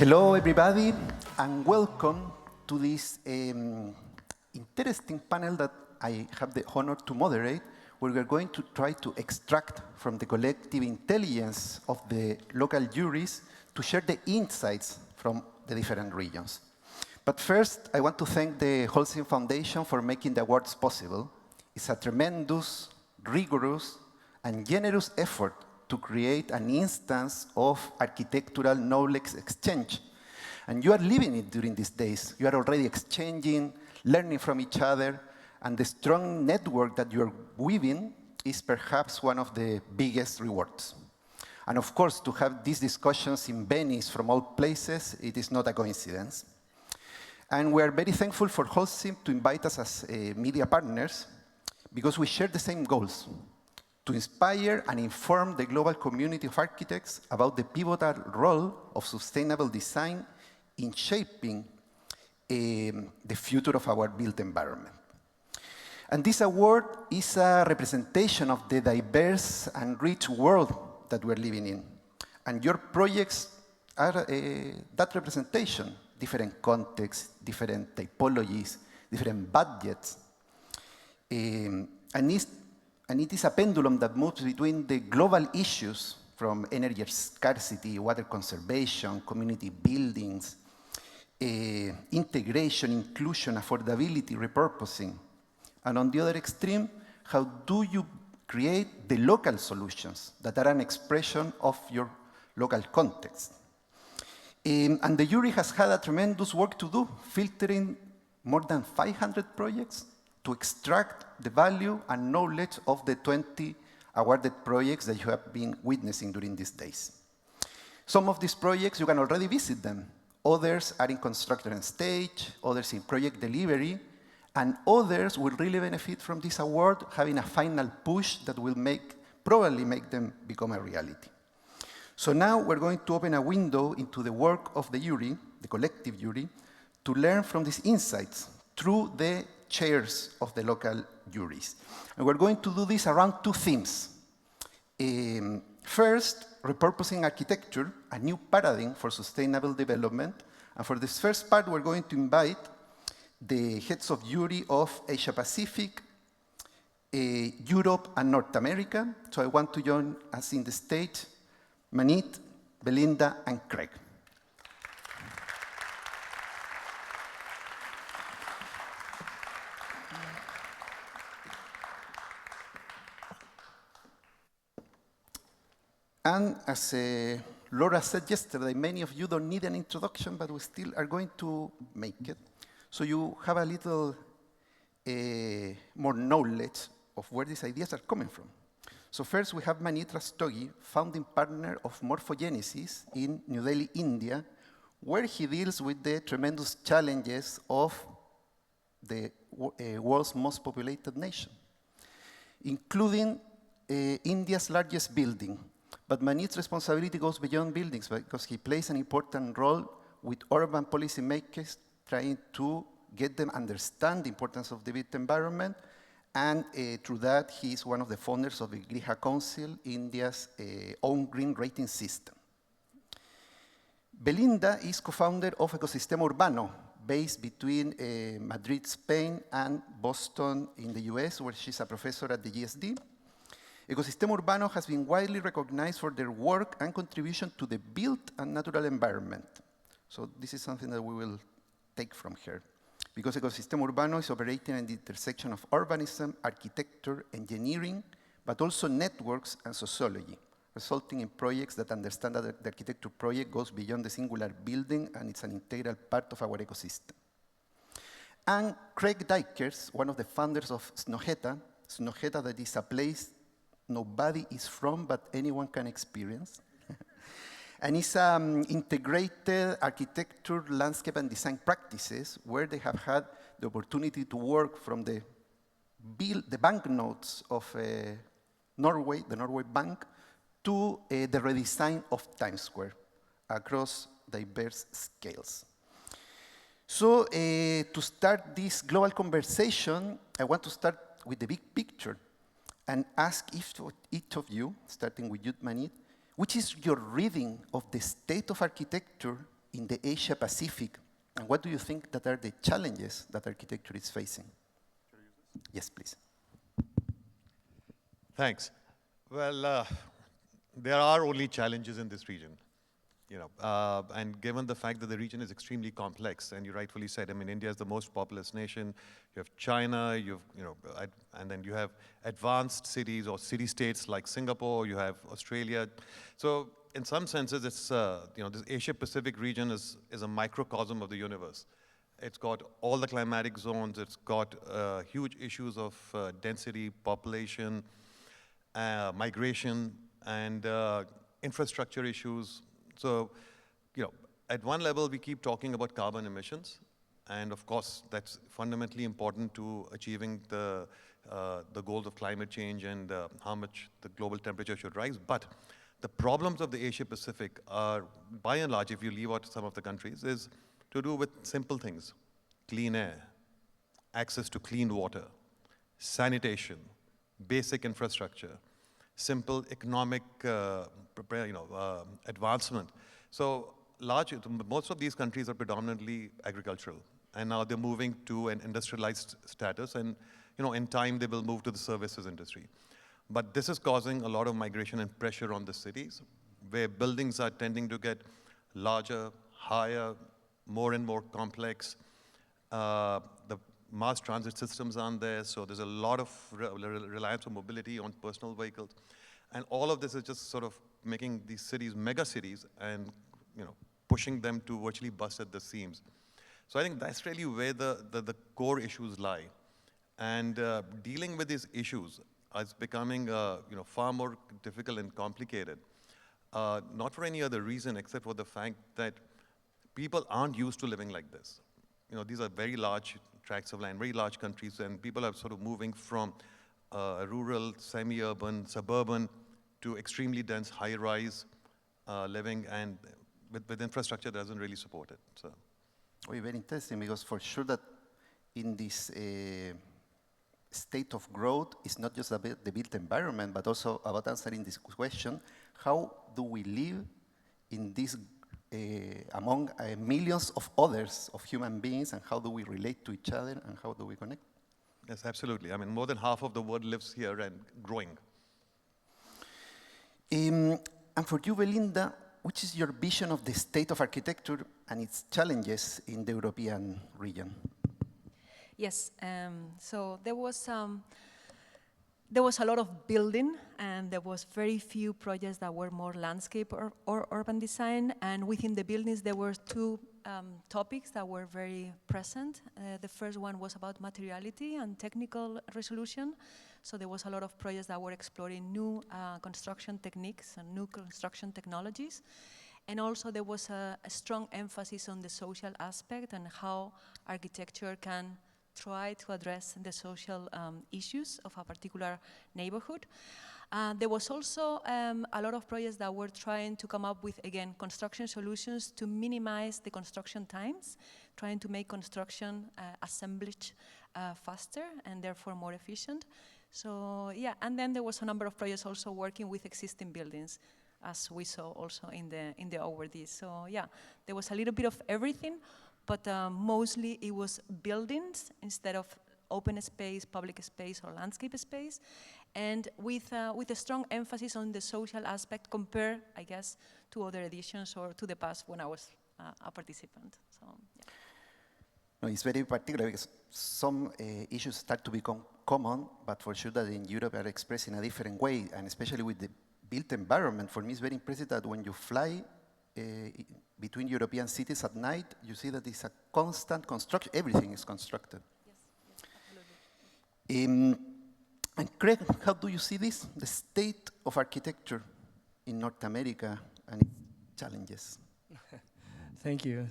Hello, everybody, and welcome to this interesting panel that I have the honor to moderate, where we're going to try to extract from the collective intelligence of the local juries to share the insights from the different regions. But first, I want to thank the Holcim Foundation for making the awards possible. It's a tremendous, rigorous, and generous effort to create an instance of architectural knowledge exchange. And you are living it during these days. You are already exchanging, learning from each other, and the strong network that you are weaving is perhaps one of the biggest rewards. And of course, to have these discussions in Venice from all places, it is not a coincidence. And we are very thankful for Holcim to invite us as media partners, because we share the same goals: to inspire and inform the global community of architects about the pivotal role of sustainable design in shaping the future of our built environment. And this award is a representation of the diverse and rich world that we're living in. And your projects are that representation: different contexts, different typologies, different budgets. And it is a pendulum that moves between the global issues from energy scarcity, water conservation, community buildings, integration, inclusion, affordability, repurposing. And on the other extreme, how do you create the local solutions that are an expression of your local context? And the jury has had a tremendous work to do, filtering more than 500 projects to extract the value and knowledge of the 20 awarded projects that you have been witnessing during these days. Some of these projects, you can already visit them. Others are in construction stage, others in project delivery, and others will really benefit from this award, having a final push that will probably make them become a reality. So now we're going to open a window into the work of the jury, the collective jury, to learn from these insights through the chairs of the local juries. And we're going to do this around two themes. First, repurposing architecture, a new paradigm for sustainable development. And for this first part, we're going to invite the heads of jury of Asia Pacific, Europe, and North America. So I want to join us in the stage, Manit, Belinda, and Craig. And as Laura said yesterday, many of you don't need an introduction, but we still are going to make it. So you have a little more knowledge of where these ideas are coming from. So first, we have Manit Rastogi, founding partner of Morphogenesis in New Delhi, India, where he deals with the tremendous challenges of the world's most populated nation, including India's largest building. But Manit's responsibility goes beyond buildings, because he plays an important role with urban policymakers, trying to get them understand the importance of the built environment. And through that, he is one of the founders of the Griha Council, India's own green rating system. Belinda is co-founder of Ecosistema Urbano, based between Madrid, Spain, and Boston in the US, where she's a professor at the GSD. Ecosistema Urbano has been widely recognized for their work and contribution to the built and natural environment. So this is something that we will take from her, because Ecosistema Urbano is operating at the intersection of urbanism, architecture, engineering, but also networks and sociology, resulting in projects that understand that the architecture project goes beyond the singular building, and it's an integral part of our ecosystem. And Craig Dykers, one of the founders of Snøhetta, that is a place nobody is from, but anyone can experience. And it's integrated architecture, landscape, and design practices, where they have had the opportunity to work from the banknotes of Norway, the Norway Bank, to the redesign of Times Square across diverse scales. So to start this global conversation, I want to start with the big picture and ask each of you, starting with you, Manit, which is your reading of the state of architecture in the Asia Pacific, and what do you think that are the challenges that architecture is facing? Yes, please. Thanks. Well, there are only challenges in this region, and given the fact that the region is extremely complex, and you rightfully said, I mean, India is the most populous nation. You have China, and then you have advanced cities or city-states like Singapore. You have Australia. So, in some senses, it's this Asia-Pacific region is a microcosm of the universe. It's got all the climatic zones. It's got huge issues of density, population, migration, and infrastructure issues. So, at one level, we keep talking about carbon emissions, and of course, that's fundamentally important to achieving the goals of climate change and how much the global temperature should rise. But the problems of the Asia-Pacific are, by and large, if you leave out some of the countries, is to do with simple things: clean air, access to clean water, sanitation, basic infrastructure, simple economic advancement. So most of these countries are predominantly agricultural, and now they're moving to an industrialized status, and in time they will move to the services industry. But this is causing a lot of migration and pressure on the cities, where buildings are tending to get larger, higher, more and more complex. The mass transit systems aren't there, so there's a lot of reliance on mobility, on personal vehicles. And all of this is just sort of making these cities mega cities and pushing them to virtually bust at the seams. So I think that's really where the core issues lie. And dealing with these issues is becoming far more difficult and complicated, not for any other reason except for the fact that people aren't used to living like this. These are very large tracts of land, very large countries, and people are sort of moving from rural, semi-urban, suburban to extremely dense, high-rise living, and with infrastructure that doesn't really support it. So, very interesting, because for sure that in this state of growth, it's not just about the built environment, but also about answering this question: how do we live in this among millions of others of human beings, and how do we relate to each other, and how do we connect? Yes, absolutely. I mean, more than half of the world lives here and growing. And for you, Belinda, which is your vision of the state of architecture and its challenges in the European region? Yes, so there was a lot of building, and there was very few projects that were more landscape or urban design. And within the buildings, there were two topics that were very present. The first one was about materiality and technical resolution. So there was a lot of projects that were exploring new construction techniques and new construction technologies. And also there was a strong emphasis on the social aspect and how architecture can try to address the social issues of a particular neighborhood. There was also a lot of projects that were trying to come up with, again, construction solutions to minimize the construction times, trying to make construction assemblage faster and therefore more efficient. So yeah, and then there was a number of projects also working with existing buildings, as we saw also in the overview. So yeah, there was a little bit of everything, but mostly it was buildings instead of open space, public space, or landscape space, and with a strong emphasis on the social aspect compared, I guess, to other editions or to the past when I was a participant. So yeah. No, it's very particular because some issues start to become common, but for sure that in Europe are expressed in a different way, and especially with the built environment. For me, it's very impressive that when you fly between European cities at night, you see that it's a constant construction. Everything is constructed. Yes, absolutely. And Craig, how do you see this, the state of architecture in North America and its challenges? Thank you.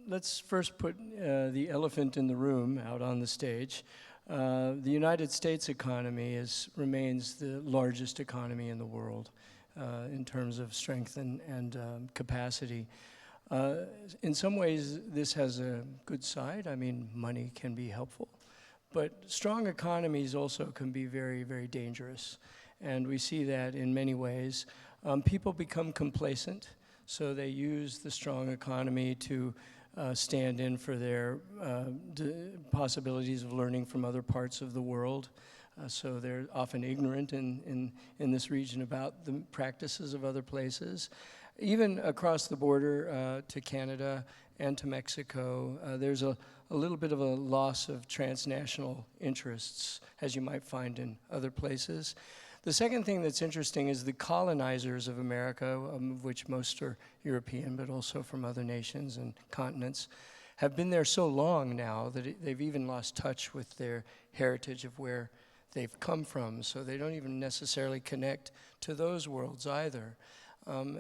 Let's first put the elephant in the room out on the stage. The United States economy remains the largest economy in the world in terms of strength and capacity. In some ways, this has a good side. I mean, money can be helpful. But strong economies also can be very, very dangerous. And we see that in many ways. people become complacent, so they use the strong economy to stand in for their possibilities of learning from other parts of the world. So they're often ignorant in this region about the practices of other places. Even across the border to Canada and to Mexico, there's a little bit of a loss of transnational interests, as you might find in other places. The second thing that's interesting is the colonizers of America, of which most are European, but also from other nations and continents, have been there so long now that they've even lost touch with their heritage of where they've come from, so they don't even necessarily connect to those worlds either.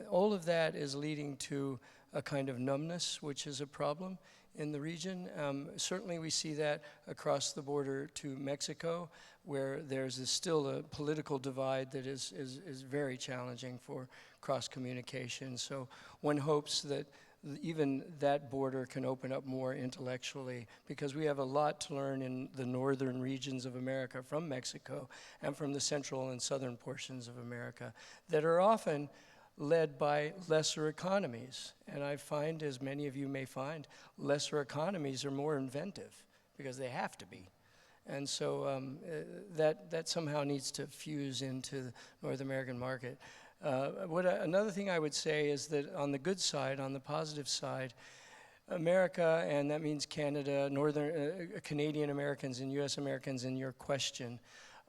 All of that is leading to a kind of numbness, which is a problem in the region. Certainly we see that across the border to Mexico, where there's still a political divide that is very challenging for cross-communication. So one hopes that even that border can open up more intellectually, because we have a lot to learn in the northern regions of America from Mexico and from the central and southern portions of America that are often led by lesser economies. And I find, as many of you may find, lesser economies are more inventive because they have to be. And so that somehow needs to fuse into the North American market. Another thing I would say is that on the good side, on the positive side, America, and that means Canada, Canadian Americans and US Americans in your question,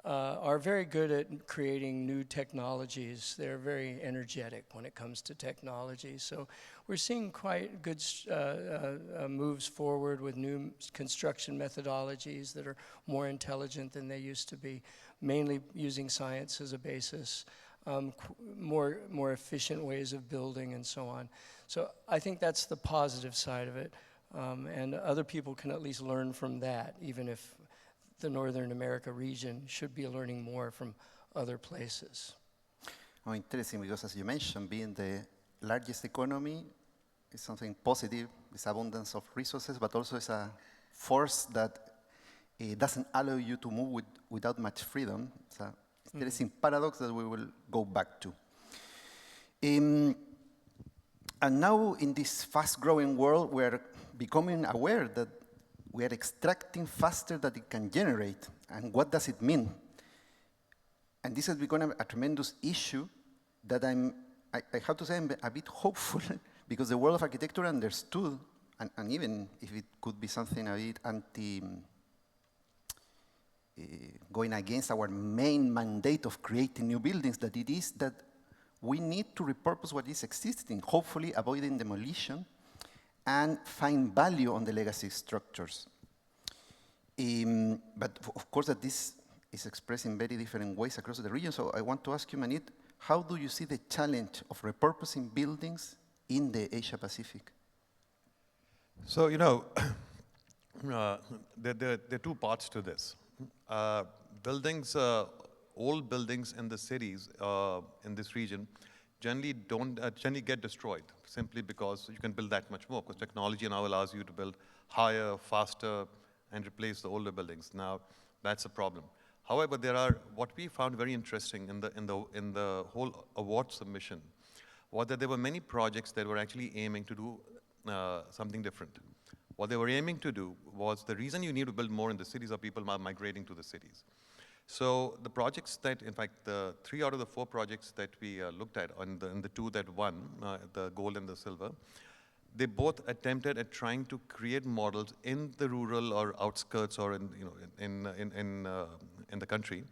are very good at creating new technologies. They're very energetic when it comes to technology. So we're seeing quite good moves forward with new construction methodologies that are more intelligent than they used to be, mainly using science as a basis, more efficient ways of building and so on. So I think that's the positive side of it. And other people can at least learn from that, even if the Northern America region should be learning more from other places. Oh, interesting, because as you mentioned, being the largest economy is something positive, this abundance of resources, but also it's a force that doesn't allow you to move without much freedom. It's an interesting paradox that we will go back to. And now in this fast-growing world, we're becoming aware that we are extracting faster than it can generate. And what does it mean? And this has become a tremendous issue that I have to say I'm a bit hopeful because the world of architecture understood, and even if it could be something a bit going against our main mandate of creating new buildings, that it is that we need to repurpose what is existing, hopefully avoiding demolition, and find value on the legacy structures. But of course that this is expressed in very different ways across the region. So I want to ask you, Manit, how do you see the challenge of repurposing buildings in the Asia Pacific? So, you know, there are two parts to this. Buildings, old buildings in the cities in this region generally get destroyed simply because you can build that much more, because technology now allows you to build higher, faster, and replace the older buildings. Now, that's a problem. However, what we found very interesting in the whole award submission was that there were many projects that were actually aiming to do something different. What they were aiming to do was, the reason you need to build more in the cities are people are migrating to the cities. So the projects that, in fact, the 3 out of the 4 projects that we looked at, and the 2 that won, the gold and the silver, they both attempted at trying to create models in the rural or outskirts or in the country,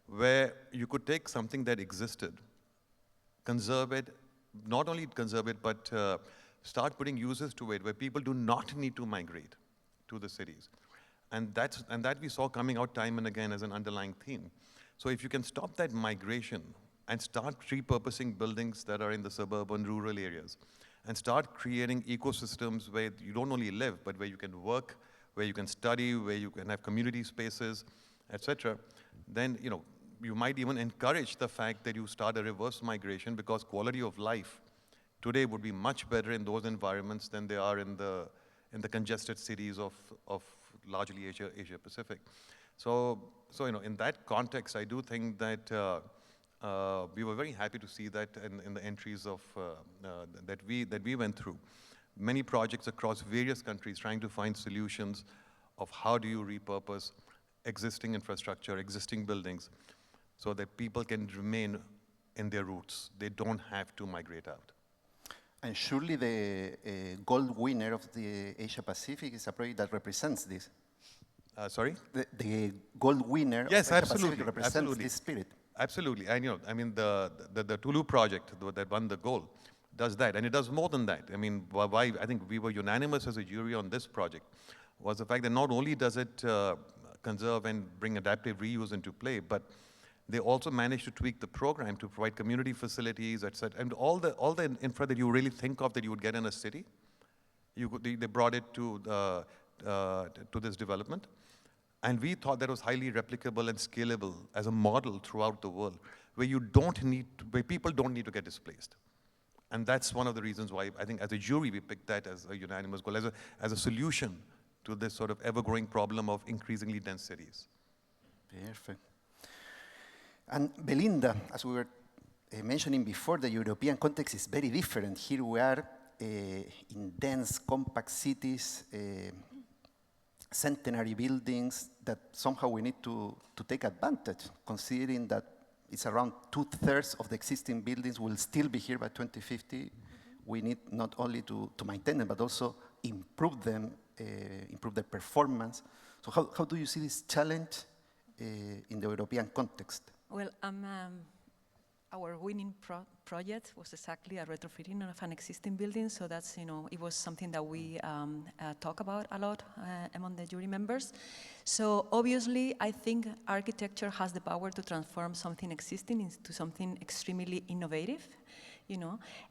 where you could take something that existed, conserve it, not only conserve it, but start putting uses to it where people do not need to migrate to the cities. And that we saw coming out time and again as an underlying theme. So if you can stop that migration and start repurposing buildings that are in the suburban rural areas, and start creating ecosystems where you don't only live, but where you can work, where you can study, where you can have community spaces, etc., then you might even encourage the fact that you start a reverse migration, because quality of life today would be much better in those environments than they are in the congested cities of largely Asia Pacific. So in that context, I do think that we were very happy to see that in the entries of that we went through. Many projects across various countries trying to find solutions of how do you repurpose existing infrastructure, existing buildings, so that people can remain in their roots. They don't have to migrate out. And surely the gold winner of the Asia Pacific is a project that represents this. Sorry? The gold winner Yes, of Asia absolutely, Pacific represents absolutely. this spirit. Absolutely, and I mean, the Tulu project that won the gold does that, and it does more than that. I mean, why I think we were unanimous as a jury on this project was the fact that not only does it conserve and bring adaptive reuse into play, but they also managed to tweak the program to provide community facilities, etc., and all the infra that you really think of that you would get in a city. They brought it to this development. And we thought that was highly replicable and scalable as a model throughout the world, where where people don't need to get displaced. And that's one of the reasons why I think as a jury we picked that as a unanimous goal, as a solution to this sort of ever-growing problem of increasingly dense cities. Perfect. And Belinda, as we were mentioning before, the European context is very different. Here we are in dense, compact cities, centenary buildings that somehow we need to take advantage, considering that it's around 2/3 of the existing buildings will still be here by 2050. We need not only to maintain them, but also improve them, improve their performance. So how do you see this challenge in the European context? Well, our winning project was exactly a retrofitting of an existing building, so that's, it was something that we talk about a lot among the jury members. So obviously, I think architecture has the power to transform something existing into something extremely innovative,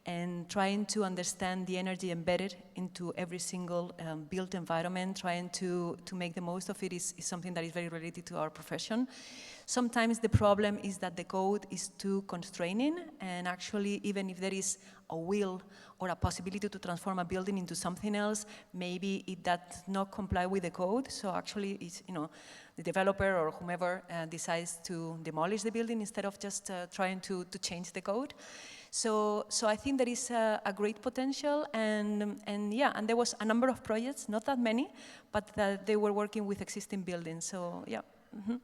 and trying to understand the energy embedded into every single built environment, trying to make the most of it is something that is very related to our profession. Sometimes the problem is that the code is too constraining, and actually, even if there is a will or a possibility to transform a building into something else, maybe it does not comply with the code. So actually, it's, the developer or whomever decides to demolish the building instead of just trying to change the code. So I think there is a great potential, and there was a number of projects, not that many, but that they were working with existing buildings. So yeah. Mm-hmm.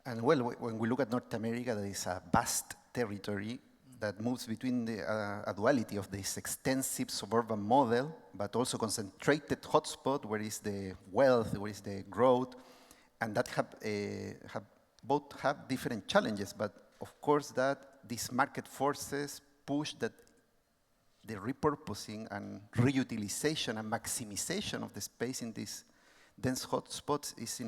And well, when we look at North America, there is a vast territory that moves between a duality of this extensive suburban model, but also concentrated hotspot, where is the wealth, where is the growth, and that both have different challenges. But of course, that these market forces push that the repurposing and reutilization and maximization of the space in these dense hotspots is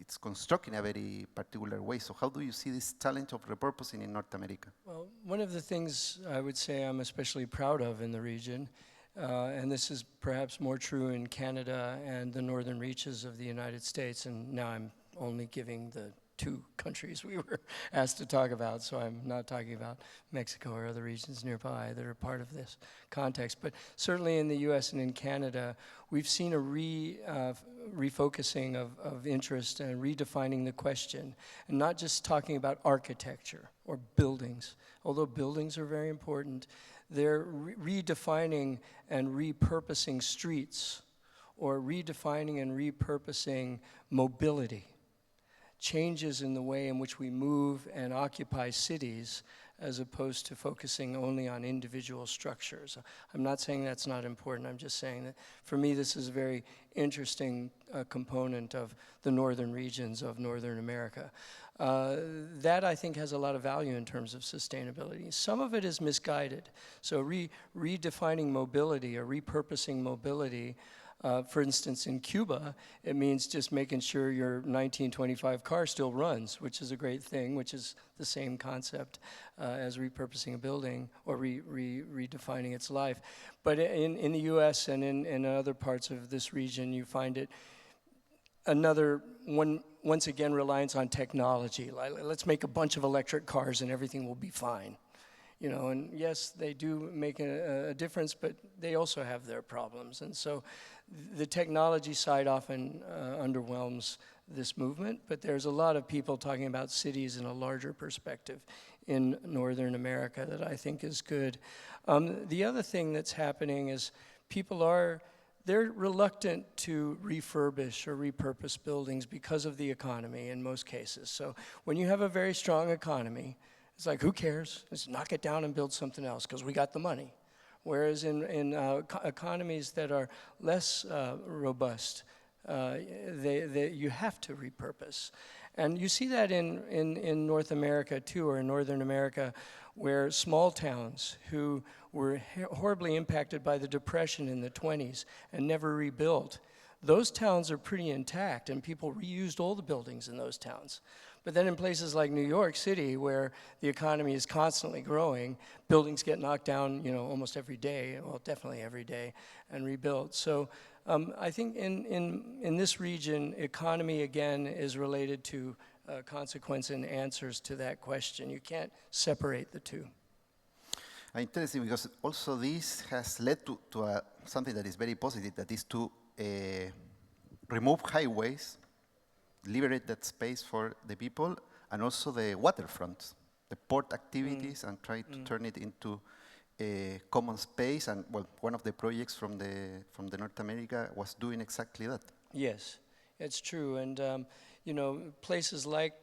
it's constructed in a very particular way. So how do you see this challenge of repurposing in North America? Well, one of the things I would say I'm especially proud of in the region, and this is perhaps more true in Canada and the northern reaches of the United States, and now I'm only giving the 2 countries we were asked to talk about, so I'm not talking about Mexico or other regions nearby that are part of this context. But certainly in the US and in Canada, we've seen a refocusing of interest and redefining the question, and not just talking about architecture or buildings, although buildings are very important. They're redefining and repurposing streets, or redefining and repurposing mobility. Changes in the way in which we move and occupy cities, as opposed to focusing only on individual structures. I'm not saying that's not important, I'm just saying that for me this is a very interesting component of the northern regions of Northern America. That I think has a lot of value in terms of sustainability. Some of it is misguided. So redefining mobility or repurposing mobility, for instance, in Cuba, it means just making sure your 1925 car still runs, which is a great thing, which is the same concept as repurposing a building or redefining its life. But in the US and in other parts of this region, you find it once again, reliance on technology. Let's make a bunch of electric cars and everything will be fine. And yes, they do make a difference, but they also have their problems. And so the technology side often underwhelms this movement, but there's a lot of people talking about cities in a larger perspective in Northern America that I think is good. The other thing that's happening is they're reluctant to refurbish or repurpose buildings because of the economy in most cases. So when you have a very strong economy, it's like, who cares? Let's knock it down and build something else because we got the money. Whereas in economies that are less robust, you have to repurpose. And you see that in North America too, or in Northern America, where small towns who were horribly impacted by the Depression in the 20s and never rebuilt, those towns are pretty intact, and people reused all the buildings in those towns. But then in places like New York City, where the economy is constantly growing, buildings get knocked down, almost every day, well, definitely every day, and rebuilt. So I think in this region, economy, again, is related to consequence and answers to that question. You can't separate the two. Interesting, because also this has led to something that is very positive, that is to remove highways, liberate that space for the people, and also the waterfronts, the port activities, and try to turn it into a common space. And well, one of the projects from the North America was doing exactly that. Yes, it's true. And places like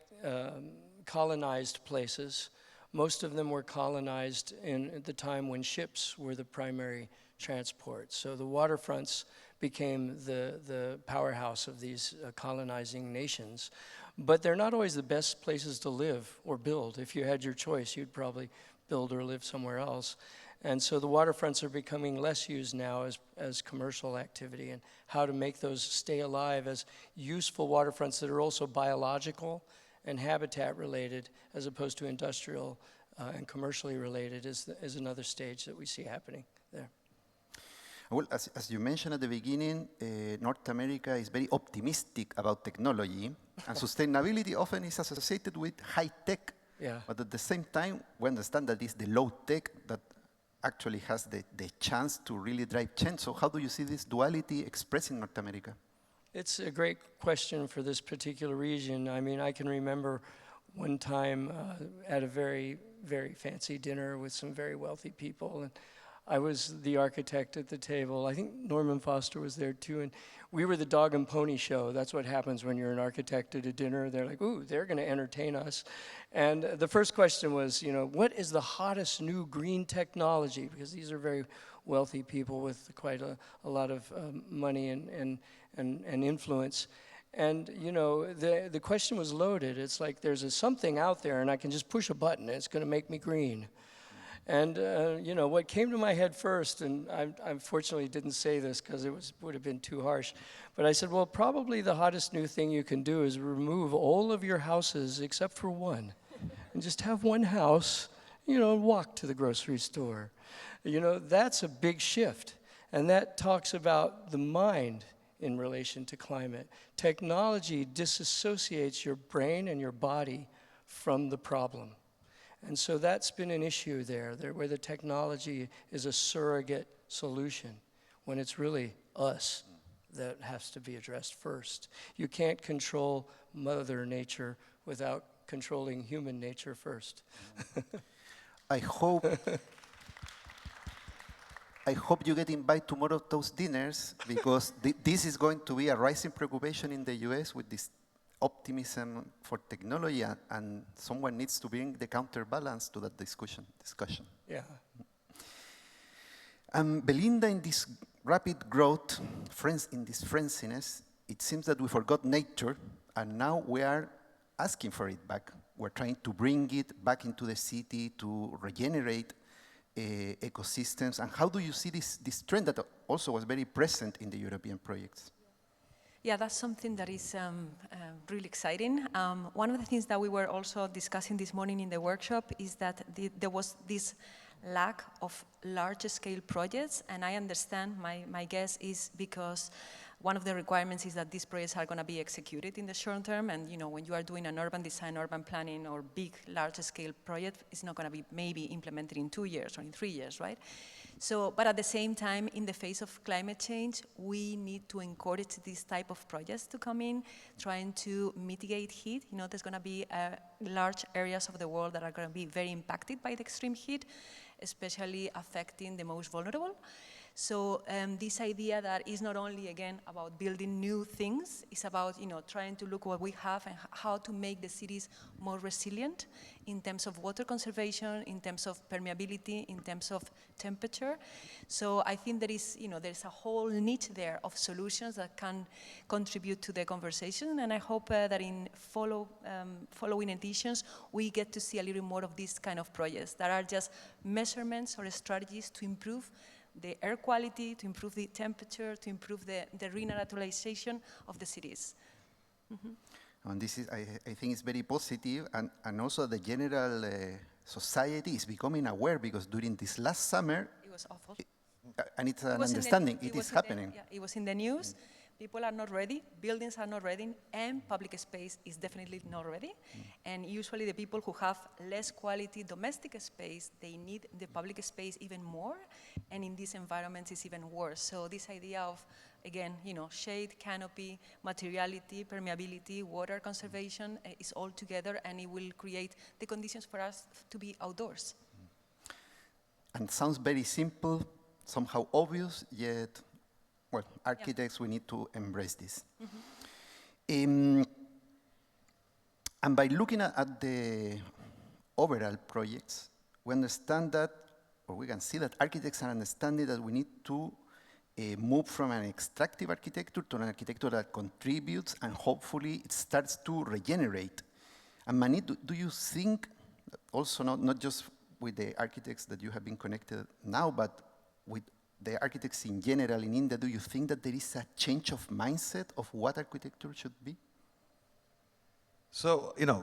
colonized places, most of them were colonized at the time when ships were the primary transport. So the waterfronts became the powerhouse of these colonizing nations. But they're not always the best places to live or build. If you had your choice, you'd probably build or live somewhere else. And so the waterfronts are becoming less used now as commercial activity, and how to make those stay alive as useful waterfronts that are also biological and habitat related, as opposed to industrial and commercially related, is another stage that we see happening there. Well, as you mentioned at the beginning, North America is very optimistic about technology, and sustainability often is associated with high tech. Yeah. But at the same time, we understand that it's the low tech that actually has the chance to really drive change. So how do you see this duality expressed in North America? It's a great question for this particular region. I mean, I can remember one time at a very, very fancy dinner with some very wealthy people, and I was the architect at the table. I think Norman Foster was there too, and we were the dog and pony show. That's what happens when you're an architect at a dinner. They're like, ooh, they're gonna entertain us. And the first question was, what is the hottest new green technology? Because these are very wealthy people with quite a lot of money and influence. And the question was loaded. It's like there's something out there and I can just push a button and it's gonna make me green. And what came to my head first, and I unfortunately didn't say this because would have been too harsh, but I said, well, probably the hottest new thing you can do is remove all of your houses except for one, and just have one house, walk to the grocery store. That's a big shift, and that talks about the mind in relation to climate. Technology disassociates your brain and your body from the problem. And so that's been an issue there, where the technology is a surrogate solution, when it's really us that has to be addressed first. You can't control Mother Nature without controlling human nature first. I hope you get invited to more of those dinners, because this is going to be a rising preoccupation in the US with this optimism for technology, and someone needs to bring the counterbalance to that discussion. Yeah. Belinda, in this rapid growth, in this frenziness, it seems that we forgot nature, and now we are asking for it back. We're trying to bring it back into the city to regenerate ecosystems. And how do you see this trend that also was very present in the European projects? Yeah, that's something that is really exciting. One of the things that we were also discussing this morning in the workshop is that there was this lack of large-scale projects, and I understand, my guess is because one of the requirements is that these projects are going to be executed in the short term, and when you are doing an urban design, urban planning, or big, large-scale project, it's not going to be maybe implemented in 2 years or in 3 years, right? So, but at the same time, in the face of climate change, we need to encourage this type of projects to come in, trying to mitigate heat. You know, there's going to be large areas of the world that are going to be very impacted by the extreme heat, especially affecting the most vulnerable. So this idea that is not only, again, about building new things, it's about, you know, trying to look what we have and how to make the cities more resilient in terms of water conservation, in terms of permeability, in terms of temperature. So I think there is, you know, there's a whole niche there of solutions that can contribute to the conversation, and I hope that in following editions, we get to see a little more of these kind of projects that are just measurements or strategies to improve the air quality, to improve the temperature, to improve the renaturalization of the cities. And this is, I think it's very positive, and also the general society is becoming aware, because during this last summer, It was awful. and it's an understanding, it is happening. It was in the news. People are not ready, buildings are not ready, and public space is definitely not ready. And usually the people who have less quality domestic space, they need the public space even more, and in these environments it's even worse. So this idea of, again, you know, shade, canopy, materiality, permeability, water conservation is all together, and it will create the conditions for us to be outdoors. And sounds very simple, somehow obvious, yet, well, architects, we need to embrace this. And by looking at the overall projects, we understand that, or we can see that architects are understanding that we need to move from an extractive architecture to an architecture that contributes, and hopefully it starts to regenerate. And Manit, do you think, also not just with the architects that you have been connected now, but with the architects in general in India, do you think that there is a change of mindset of what architecture should be? So, you know,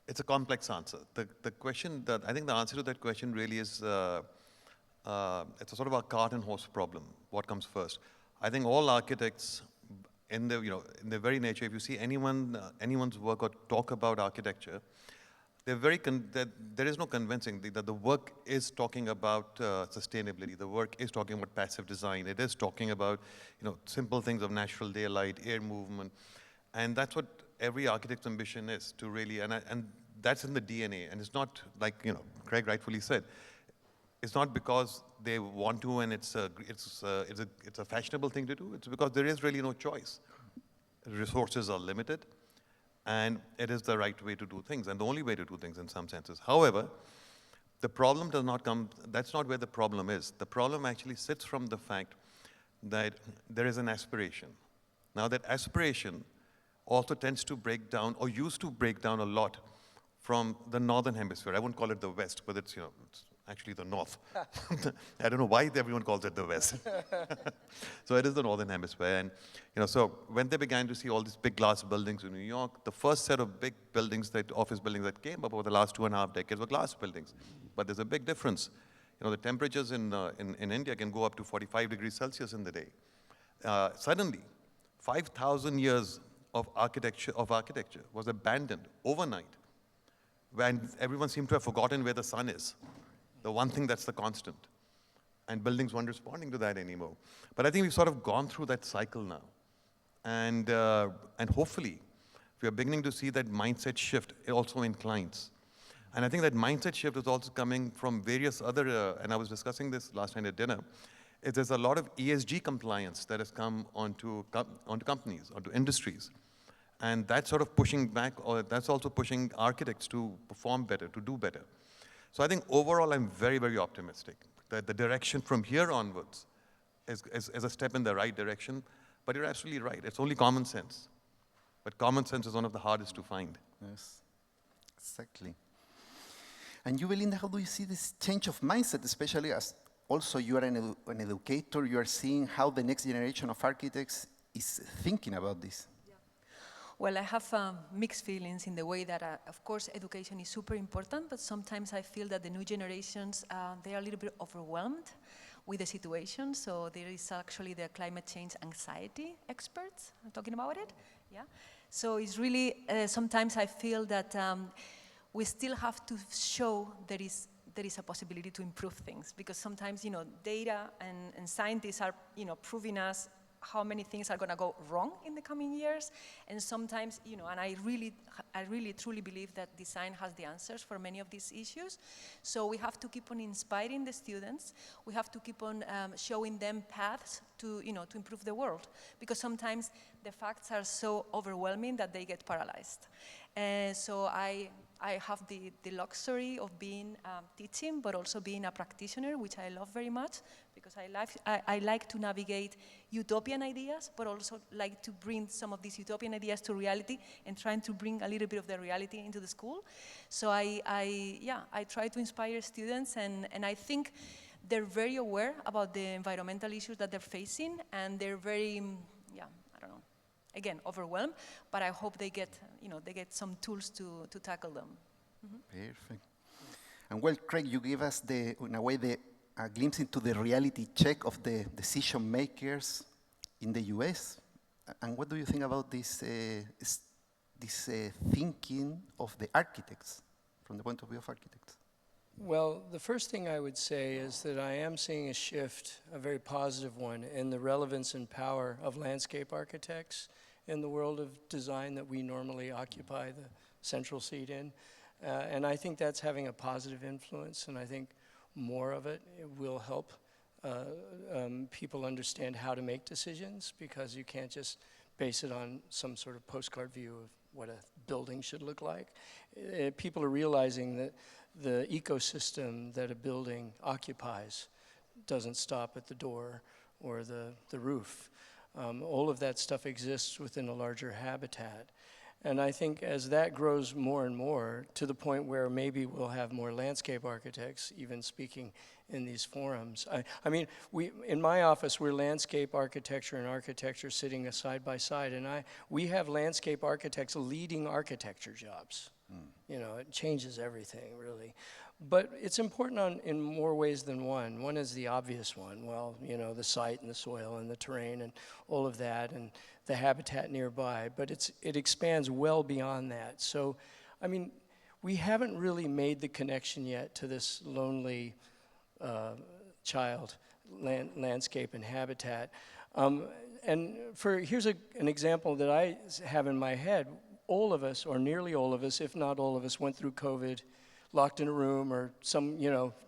it's a complex answer. The question, I think the answer to that question really is, it's a sort of a cart and horse problem. What comes first? I think all architects, in their very nature, if you see anyone's work or talk about architecture, there is no convincing that the work is talking about sustainability. The work is talking about passive design. It is talking about, you know, simple things of natural daylight, air movement, and that's what every architect's ambition is, to really, and that's in the DNA. And it's not like, you know, Craig rightfully said, it's not because they want to and it's a fashionable thing to do. It's because there is really no choice. Resources are limited. And it is the right way to do things, and the only way to do things in some senses. However, the problem does not come, that's not where the problem is. The problem actually sits from the fact that there is an aspiration. Now that aspiration also tends to break down, or used to break down a lot, from the northern hemisphere. I wouldn't call it the west, but it's, you know, it's actually the north. I don't know why everyone calls it the west. So it is the northern hemisphere. And, you know, so when they began to see all these big glass buildings in New York, the first set of big buildings, office buildings that came up over the last 2.5 decades were glass buildings. But there's a big difference. You know, the temperatures in India can go up to 45 degrees Celsius in the day. Suddenly, 5,000 years of architecture was abandoned overnight, when everyone seemed to have forgotten where the sun is. The one thing that's the constant. And buildings weren't responding to that anymore. But I think we've sort of gone through that cycle now. And hopefully, we are beginning to see that mindset shift also in clients. And I think that mindset shift is also coming from various other, and I was discussing this last night at dinner, there's a lot of ESG compliance that has come onto companies, onto industries. And that's sort of pushing back, or that's also pushing architects to perform better, to do better. So I think overall, I'm very, very optimistic that the direction from here onwards is a step in the right direction. But you're absolutely right. It's only common sense. But common sense is one of the hardest to find. Yes, exactly. And you, Belinda, how do you see this change of mindset, especially as also you are an educator, you are seeing how the next generation of architects is thinking about this? Well, I have mixed feelings in the way that, of course, education is super important, but sometimes I feel that the new generations, they are a little bit overwhelmed with the situation. So there is actually the climate change anxiety experts talking about it. Yeah. So it's really, sometimes I feel that we still have to show there is there is a possibility to improve things, because sometimes, data and scientists are, proving us how many things are going to go wrong in the coming years, and sometimes, and I really truly believe that design has the answers for many of these issues. So we have to keep on inspiring the students. We have to keep on showing them paths to, to improve the world, because sometimes the facts are so overwhelming that they get paralyzed. So I have the luxury of being teaching, but also being a practitioner, which I love very much, because I like to navigate utopian ideas, but also like to bring some of these utopian ideas to reality and trying to bring a little bit of the reality into the school. So I try to inspire students, and I think they're very aware about the environmental issues that they're facing, and they're very, again, overwhelmed, but I hope they get, they get some tools to tackle them. Perfect. And well, Craig, you gave us in a way, a glimpse into the reality check of the decision makers in the US. And what do you think about this thinking of the architects, from the point of view of architects? Well, the first thing I would say is that I am seeing a shift, a very positive one, in the relevance and power of landscape architects in the world of design that we normally occupy the central seat in. And I think that's having a positive influence, and I think more of it will help people understand how to make decisions, because you can't just base it on some sort of postcard view of what a building should look like. People are realizing that the ecosystem that a building occupies doesn't stop at the door or the roof. All of that stuff exists within a larger habitat. And I think as that grows more and more, to the point where maybe we'll have more landscape architects even speaking in these forums. I mean, in my office, we're landscape architecture and architecture sitting side by side, and we have landscape architects leading architecture jobs. It changes everything, really. But it's important in more ways than one. One is the obvious one. Well, the site and the soil and the terrain and all of that and the habitat nearby. But it expands well beyond that. So, I mean, we haven't really made the connection yet to this lonely child, landscape and habitat. And here's an example that I have in my head. All of us, or nearly all of us, if not all of us, went through COVID, locked in a room, or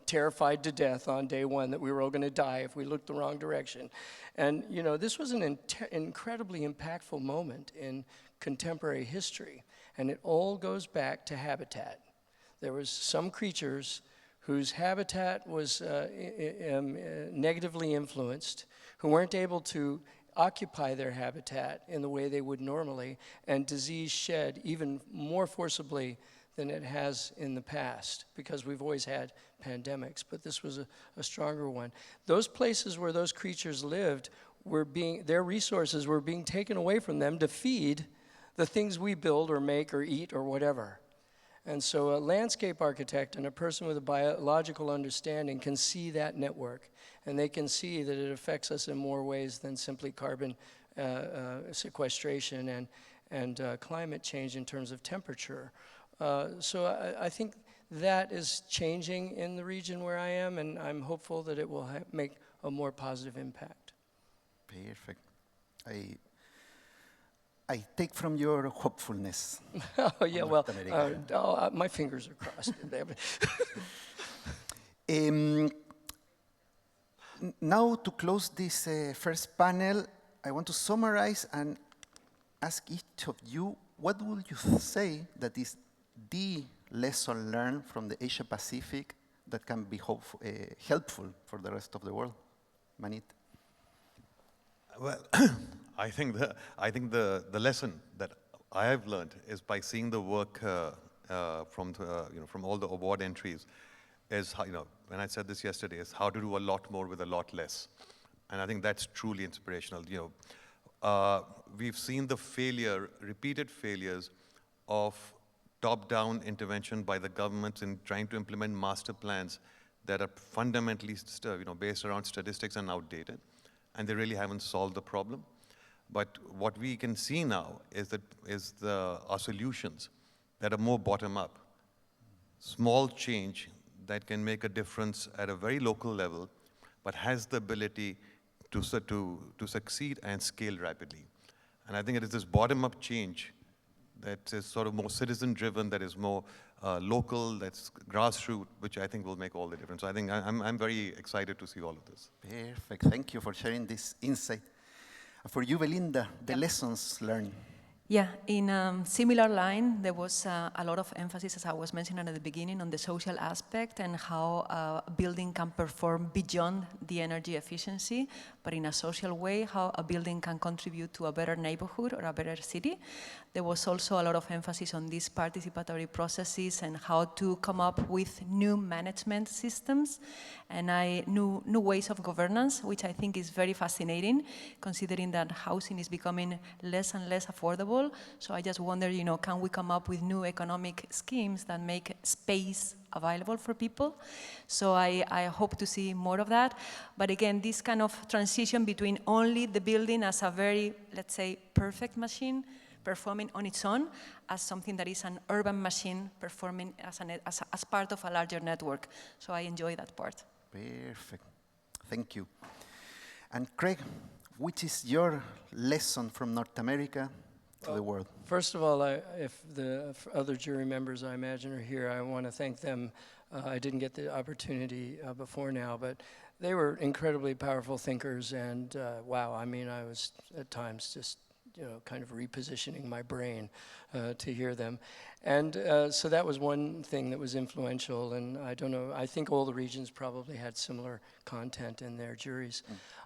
terrified to death on day one that we were all going to die if we looked the wrong direction. And, this was an incredibly impactful moment in contemporary history. And it all goes back to habitat. There was some creatures whose habitat was negatively influenced, who weren't able to occupy their habitat in the way they would normally, and disease shed even more forcibly than it has in the past, because we've always had pandemics, but this was a stronger one. Those places where those creatures lived their resources were being taken away from them to feed the things we build or make or eat or whatever. And so a landscape architect and a person with a biological understanding can see that network, and they can see that it affects us in more ways than simply carbon sequestration and climate change in terms of temperature. So I think that is changing in the region where I am, and I'm hopeful that it will make a more positive impact. Perfect. I take from your hopefulness. Oh, yeah, well, my fingers are crossed. Now, to close this first panel, I want to summarize and ask each of you, what would you say that is the lesson learned from the Asia Pacific that can be helpful for the rest of the world? Manit? Well, I think the lesson that I have learned is by seeing the work from all the award entries is how, when I said this yesterday, is how to do a lot more with a lot less. And I think that's truly inspirational. We've seen the repeated failures of top-down intervention by the governments in trying to implement master plans that are fundamentally based around statistics and outdated, and they really haven't solved the problem. But what we can see now is our solutions that are more bottom-up, small change that can make a difference at a very local level, but has the ability to succeed and scale rapidly. And I think it is this bottom-up change that is sort of more citizen-driven, that is more local, that's grassroots, which I think will make all the difference. So I think I'm very excited to see all of this. Perfect. Thank you for sharing this insight. For you, Belinda, the lessons learned. Yeah, in a similar line, there was a lot of emphasis, as I was mentioning at the beginning, on the social aspect and how a building can perform beyond the energy efficiency, but in a social way, how a building can contribute to a better neighborhood or a better city. There was also a lot of emphasis on these participatory processes and how to come up with new management systems and new ways of governance, which I think is very fascinating, considering that housing is becoming less and less affordable. So I just wonder, can we come up with new economic schemes that make space available for people? So I hope to see more of that. But again, this kind of transition between only the building as a very, let's say, perfect machine performing on its own as something that is an urban machine performing as part of a larger network. So I enjoy that part. Perfect. Thank you. And Craig, which is your lesson from North America to the world? First of all, if the other jury members, I imagine, are here, I want to thank them. I didn't get the opportunity before now, but they were incredibly powerful thinkers, and wow, I mean, I was at times just kind of repositioning my brain to hear them. And so that was one thing that was influential, and I don't know, I think all the regions probably had similar content in their juries.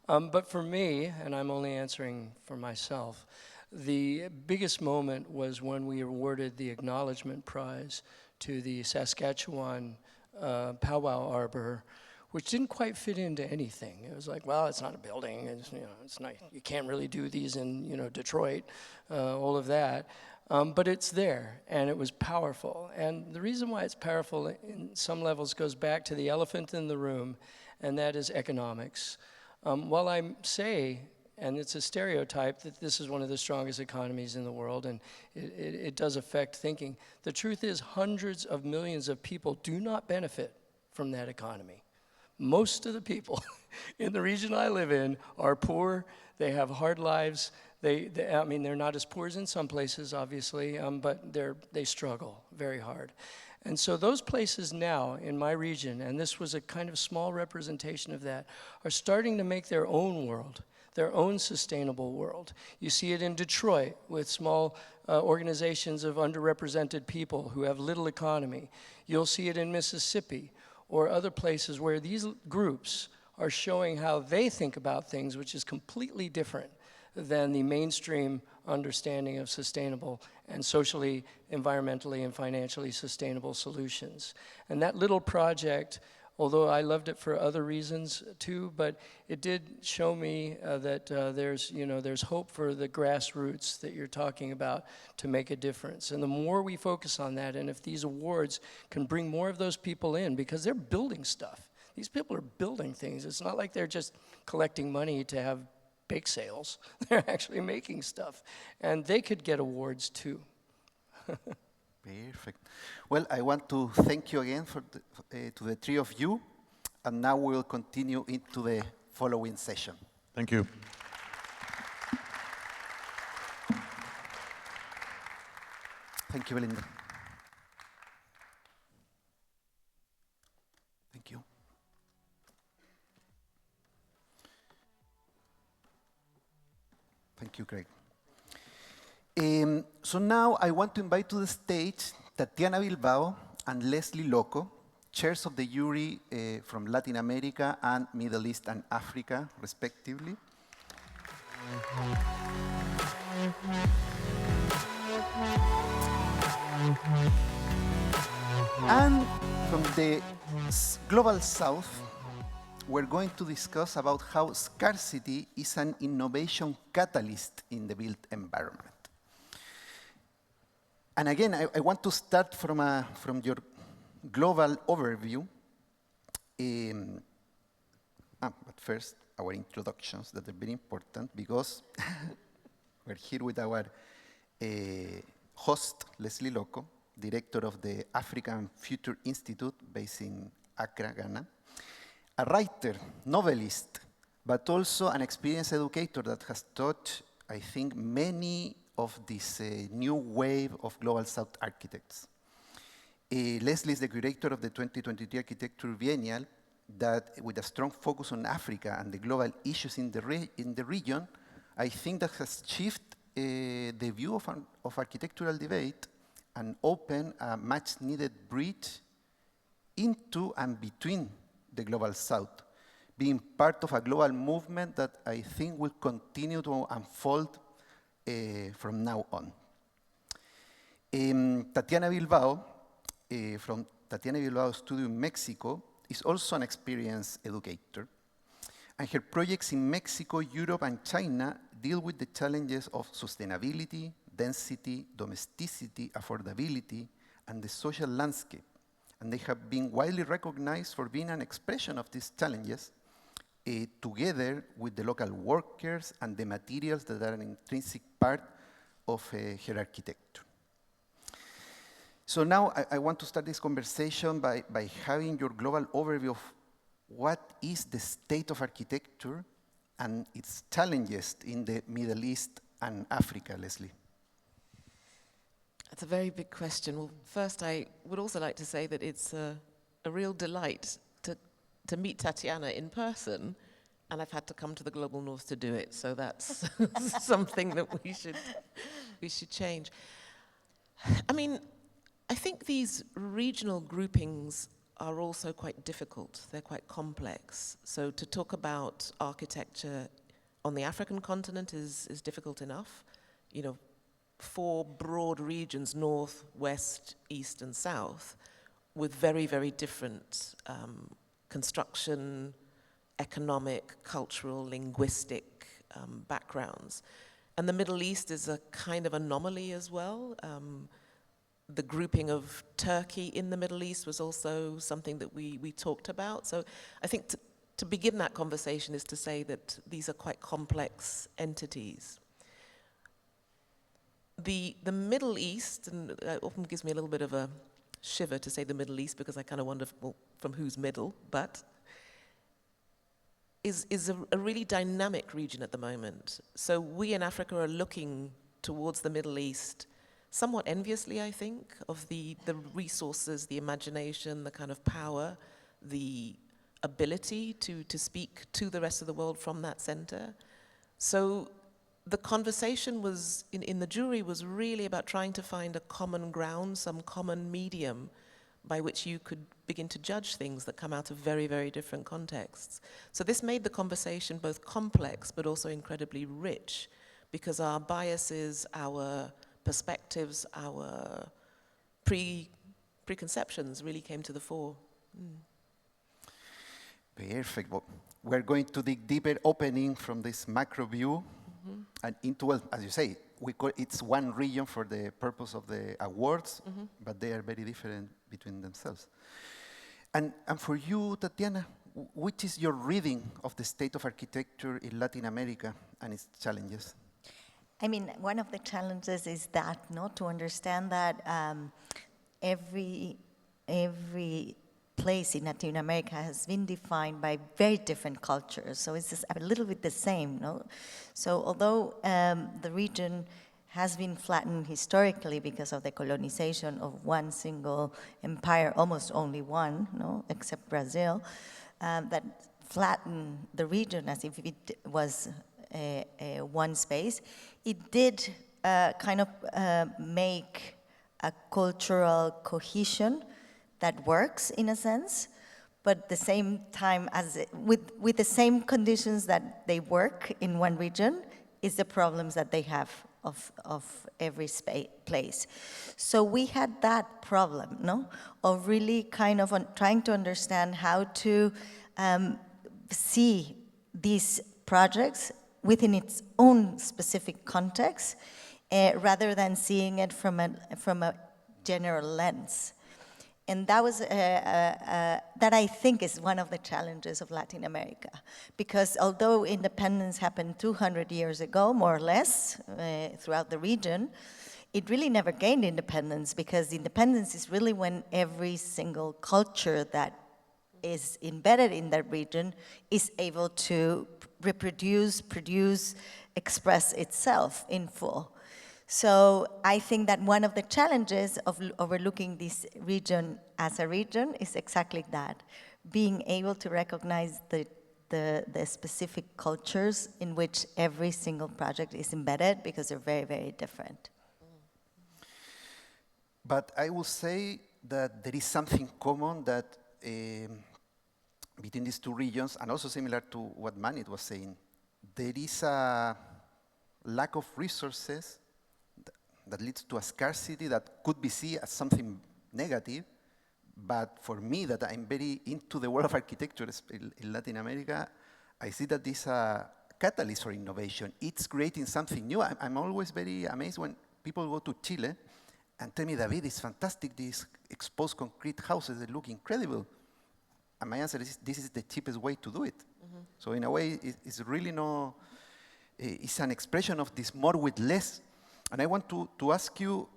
But for me, and I'm only answering for myself, the biggest moment was when we awarded the Acknowledgement Prize to the Saskatchewan Powwow Arbor, which didn't quite fit into anything. It was like, well, it's not a building. It's not. You can't really do these in Detroit, all of that. But it's there, and it was powerful. And the reason why it's powerful in some levels goes back to the elephant in the room, and that is economics. While I say, and it's a stereotype, that this is one of the strongest economies in the world, and it does affect thinking, the truth is hundreds of millions of people do not benefit from that economy. Most of the people in the region I live in are poor. They have hard lives. I mean, they're not as poor as in some places, obviously, but they struggle very hard. And so those places now in my region, and this was a kind of small representation of that, are starting to make their own world, their own sustainable world. You see it in Detroit with small organizations of underrepresented people who have little economy. You'll see it in Mississippi, or other places where these groups are showing how they think about things, which is completely different than the mainstream understanding of sustainable and socially, environmentally, and financially sustainable solutions. And that little project, although I loved it for other reasons too, but it did show me that there's hope for the grassroots that you're talking about to make a difference. And the more we focus on that, and if these awards can bring more of those people in, because they're building stuff. These people are building things. It's not like they're just collecting money to have bake sales. They're actually making stuff. And they could get awards too. Perfect. Well, I want to thank you again to the three of you, and now we will continue into the following session. Thank you. Thank you, Belinda. Thank you. Thank you, Craig. So now I want to invite to the stage Tatiana Bilbao and Lesley Lokko, chairs of the jury from Latin America and Middle East and Africa, respectively. And from the Global South, we're going to discuss about how scarcity is an innovation catalyst in the built environment. And again, I want to start from your global overview. But first, our introductions that are very important, because we're here with our host, Lesley Lokko, director of the African Future Institute based in Accra, Ghana. A writer, novelist, but also an experienced educator that has taught, I think, many of this new wave of Global South architects. Lesley is the curator of the 2023 Architecture Biennial that, with a strong focus on Africa and the global issues in the region, I think that has shifted the view of architectural debate and opened a much-needed bridge into and between the Global South, being part of a global movement that I think will continue to unfold from now on. Tatiana Bilbao, from Tatiana Bilbao Studio in Mexico, is also an experienced educator. And her projects in Mexico, Europe, and China deal with the challenges of sustainability, density, domesticity, affordability, and the social landscape. And they have been widely recognized for being an expression of these challenges, together with the local workers and the materials that are an intrinsic part of her architecture. So now I want to start this conversation by having your global overview of what is the state of architecture and its challenges in the Middle East and Africa, Lesley. That's a very big question. Well, first, I would also like to say that it's a real delight to meet Tatiana in person, and I've had to come to the Global North to do it, so that's something that we should change. I mean, I think these regional groupings are also quite difficult. They're quite complex. So to talk about architecture on the African continent is difficult enough. You know, 4 broad regions, north, west, east, and south, with very, very different construction, economic, cultural, linguistic backgrounds. And the Middle East is a kind of anomaly as well. The grouping of Turkey in the Middle East was also something that we talked about. So I think to begin that conversation is to say that these are quite complex entities. The Middle East, and it often gives me a little bit of a shiver to say the Middle East because I kind of wonder, well, from whose middle, but is a really dynamic region at the moment. So we in Africa are looking towards the Middle East somewhat enviously, I think, of the resources, the imagination, the kind of power, the ability to speak to the rest of the world from that center. So the conversation was, in the jury, was really about trying to find a common ground, some common medium by which you could begin to judge things that come out of very, very different contexts. So this made the conversation both complex but also incredibly rich, because our biases, our perspectives, our preconceptions really came to the fore. Perfect. Well, we're going to dig deeper, opening from this macro view and into, well, as you say, it's one region for the purpose of the awards, but they are very different between themselves. And for you, Tatiana, which is your reading of the state of architecture in Latin America and its challenges? I mean, one of the challenges is that, not to understand that every place in Latin America has been defined by very different cultures. So it's just a little bit the same, no? So although the region has been flattened historically because of the colonization of one single empire, almost only one, no, except Brazil, that flattened the region as if it was one space. It did kind of make a cultural cohesion that works in a sense, but at the same time, with the same conditions that they work in one region, is the problems that they have of every place. So we had that problem, no, of really kind of trying to understand how to see these projects within its own specific context, rather than seeing it from a general lens. And that was, that I think is one of the challenges of Latin America. Because although independence happened 200 years ago, more or less, throughout the region, it really never gained independence, because independence is really when every single culture that is embedded in that region is able to reproduce, produce, express itself in full. So I think that one of the challenges of overlooking this region as a region is exactly that, being able to recognize the specific cultures in which every single project is embedded, because they're very, very different. But I will say that there is something common that between these two regions, and also similar to what Manit was saying, there is a lack of resources that leads to a scarcity that could be seen as something negative. But for me, that I'm very into the world of architecture in Latin America, I see that this is a catalyst for innovation. It's creating something new. I'm always very amazed when people go to Chile and tell me, David, it's fantastic, these exposed concrete houses, they look incredible. And my answer is, this is the cheapest way to do it. Mm-hmm. So in a way, it's really it's an expression of this more with less. And I want to ask you,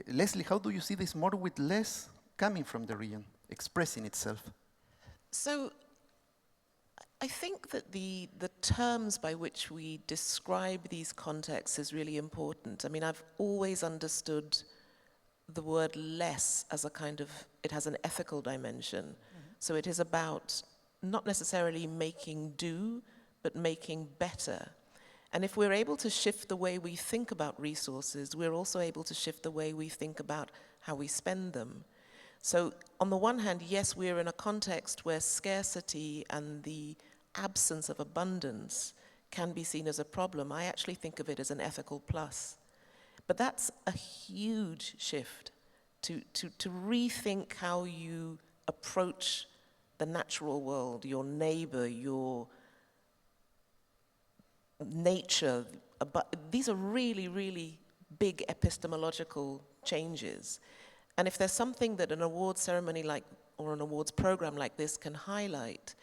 Lesley, how do you see this more with less coming from the region, expressing itself? So I think that the terms by which we describe these contexts is really important. I mean, I've always understood the word less as a kind of, it has an ethical dimension. Mm-hmm. So it is about not necessarily making do, but making better. And if we're able to shift the way we think about resources, we're also able to shift the way we think about how we spend them. So on the one hand, yes, we're in a context where scarcity and the absence of abundance can be seen as a problem. I actually think of it as an ethical plus. But that's a huge shift to rethink how you approach the natural world, your neighbor, your nature. But these are really, really big epistemological changes. And if there's something that an awards ceremony like, or an awards program like this can highlight,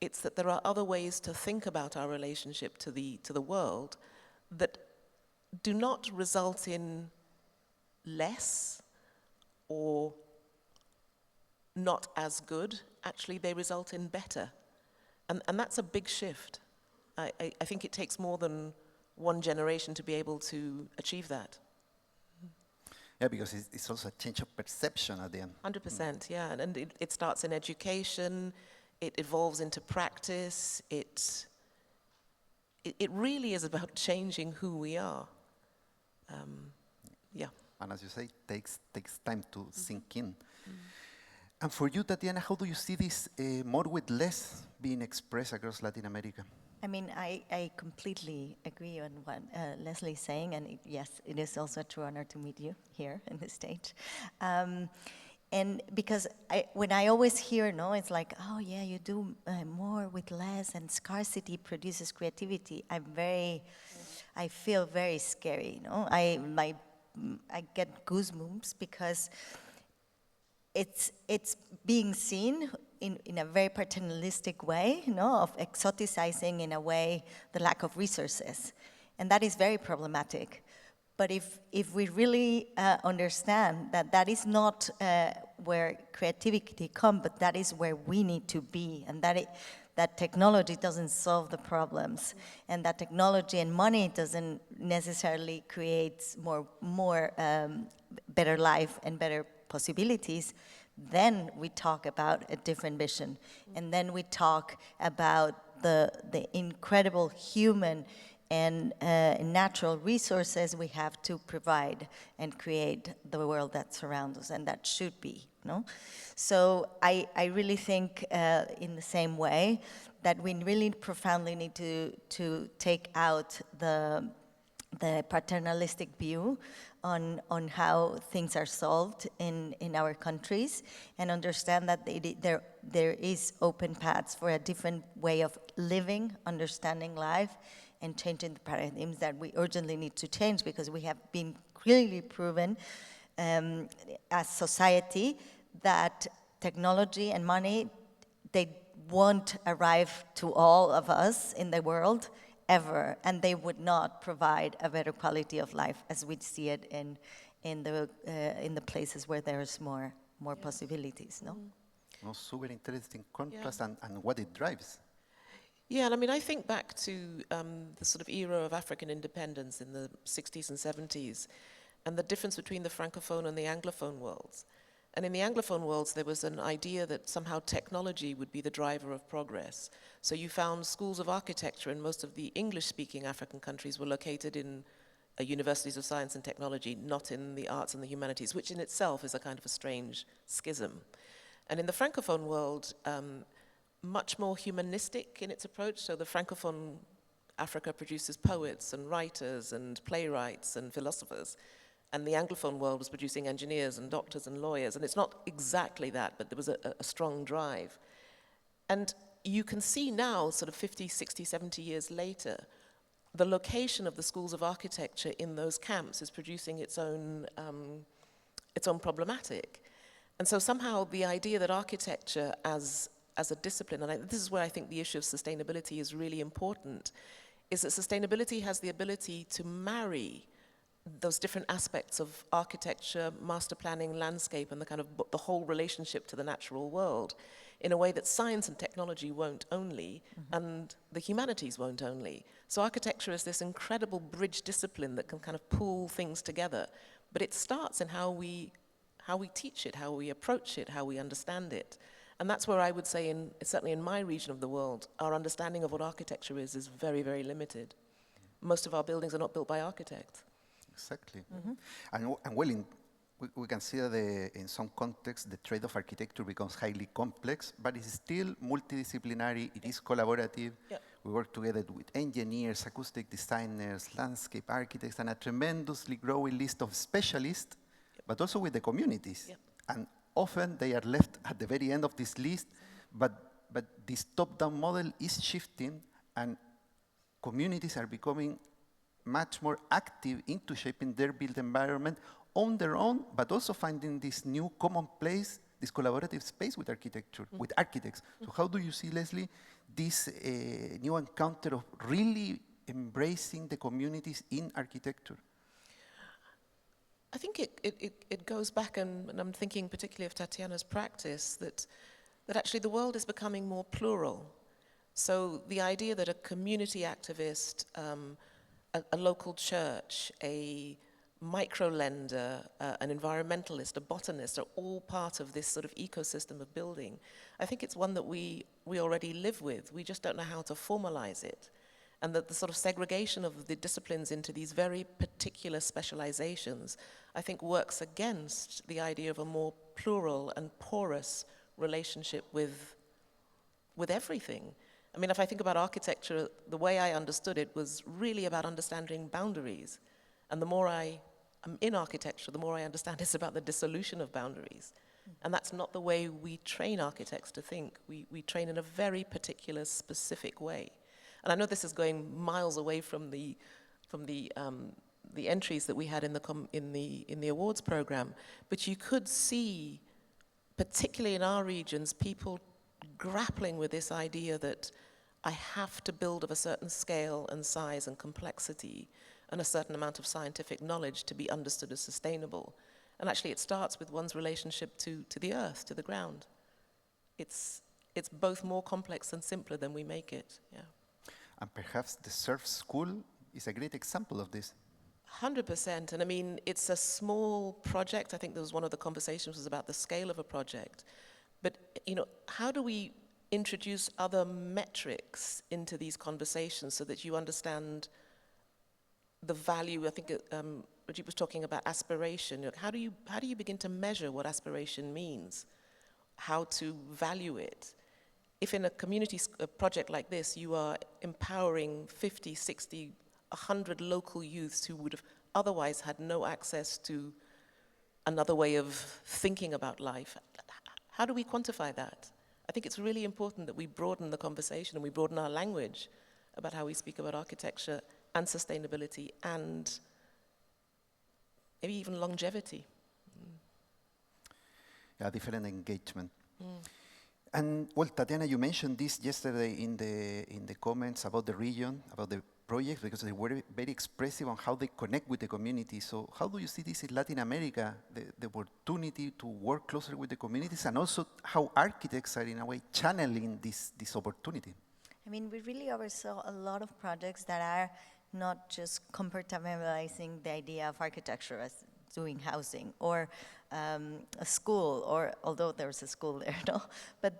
it's that there are other ways to think about our relationship to the world that do not result in less or not as good. Actually, they result in better. And that's a big shift. I think it takes more than one generation to be able to achieve that. Yeah, because it's also a change of perception at the end. 100%, yeah. And it starts in education, it evolves into practice, it really is about changing who we are. Yeah. And as you say, it takes time to sink in. And for you, Tatiana, how do you see this more with less being expressed across Latin America? I mean, I completely agree on what Lesley is saying, and yes, it is also a true honor to meet you here in the stage. And because when I always hear, it's like, oh yeah, you do more with less, and scarcity produces creativity. I feel very scary, I get goosebumps because it's being seen in a very paternalistic way, of exoticizing in a way the lack of resources, and that is very problematic. But if we really understand that is not where creativity comes, but that is where we need to be, and that technology doesn't solve the problems, and that technology and money doesn't necessarily create more better life and better possibilities, then we talk about a different vision, and then we talk about the incredible human and natural resources we have to provide and create the world that surrounds us, and that should be, So I really think in the same way that we really profoundly need to take out the paternalistic view on how things are solved in our countries, and understand that there is open paths for a different way of living, understanding life, and changing the paradigms that we urgently need to change, because we have been clearly proven as society that technology and money, they won't arrive to all of us in the world ever, and they would not provide a better quality of life as we see it in the places where there's more possibilities, No, super interesting contrast and what it drives. Yeah, and I mean, I think back to the sort of era of African independence in the 60s and 70s, and the difference between the Francophone and the Anglophone worlds. And in the Anglophone worlds, there was an idea that somehow technology would be the driver of progress. So you found schools of architecture in most of the English-speaking African countries were located in universities of science and technology, not in the arts and the humanities, which in itself is a kind of a strange schism. And in the Francophone world, much more humanistic in its approach. So the Francophone Africa produces poets and writers and playwrights and philosophers. And the Anglophone world was producing engineers and doctors and lawyers. And it's not exactly that, but there was a strong drive. And you can see now, sort of 50, 60, 70 years later, the location of the schools of architecture in those camps is producing its own problematic. And so somehow the idea that architecture as a discipline, and this is where I think the issue of sustainability is really important, is that sustainability has the ability to marry those different aspects of architecture, master planning, landscape, and the kind of the whole relationship to the natural world in a way that science and technology won't only, and the humanities won't only. So architecture is this incredible bridge discipline that can kind of pull things together, but it starts in how we teach it, how we approach it, how we understand it. And that's where I would say, certainly in my region of the world, our understanding of what architecture is very, very limited. Most of our buildings are not built by architects. Exactly. And well, we can see that in some contexts, the trade of architecture becomes highly complex, but it's still multidisciplinary, it is collaborative. Yep. We work together with engineers, acoustic designers, landscape architects, and a tremendously growing list of specialists, but also with the communities. Yep. And often they are left at the very end of this list, but this top-down model is shifting, and communities are becoming much more active into shaping their built environment on their own, but also finding this new common place, this collaborative space with architecture, with architects. So how do you see, Lesley, this new encounter of really embracing the communities in architecture? I think it goes back, and I'm thinking particularly of Tatiana's practice, that actually the world is becoming more plural. So the idea that a community activist, a local church, a micro-lender, an environmentalist, a botanist are all part of this sort of ecosystem of building. I think it's one that we already live with. We just don't know how to formalize it. And that the sort of segregation of the disciplines into these very particular specializations, I think works against the idea of a more plural and porous relationship with everything. I mean, if I think about architecture, the way I understood it was really about understanding boundaries. And the more I am in architecture, the more I understand it's about the dissolution of boundaries. And that's not the way we train architects to think. We train in a very particular, specific way. And I know this is going miles away from the entries that we had in the awards program, but you could see, particularly in our regions, people grappling with this idea that I have to build of a certain scale and size and complexity and a certain amount of scientific knowledge to be understood as sustainable. And actually it starts with one's relationship to the earth, to the ground. It's both more complex and simpler than we make it, yeah. And perhaps the surf school is a great example of this. 100%, and I mean, it's a small project. I think there was one of the conversations was about the scale of a project. But, you know, how do we introduce other metrics into these conversations so that you understand the value? I think Rajiv was talking about aspiration. How do you begin to measure what aspiration means? How to value it? If in a community project like this, you are empowering 50, 60, 100 local youths who would have otherwise had no access to another way of thinking about life, how do we quantify that? I think it's really important that we broaden the conversation and we broaden our language about how we speak about architecture and sustainability and maybe even longevity. Yeah, different engagement. And well, Tatiana, you mentioned this yesterday in the comments about the region, about the projects because they were very expressive on how they connect with the community. So how do you see this in Latin America, the opportunity to work closer with the communities, and also how architects are in a way channeling this opportunity? I mean, we really oversaw a lot of projects that are not just compartmentalizing the idea of architecture as doing housing or a school, or although there's a school there, no, but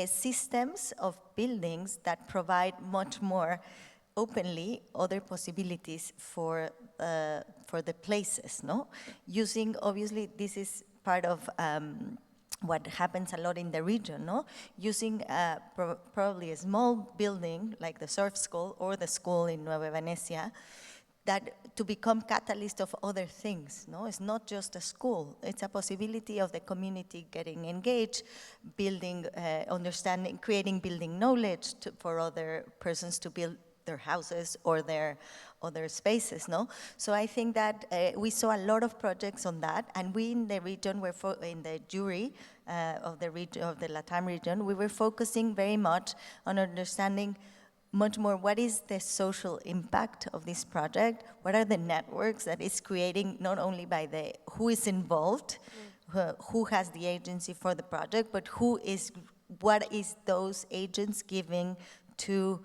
systems of buildings that provide much more openly other possibilities for the places, no? Using, obviously, this is part of what happens a lot in the region, no? Using probably a small building like the surf school or the school in Nueva Venecia, that to become catalyst of other things, no? It's not just a school. It's a possibility of the community getting engaged, building, understanding, creating building knowledge for other persons to build their houses or their other spaces, no? So I think that we saw a lot of projects on that, and we in the region, in the jury of the LATAM region, we were focusing very much on understanding much more what is the social impact of this project, what are the networks that it's creating, not only by the who is involved, who has the agency for the project, but what is those agents giving to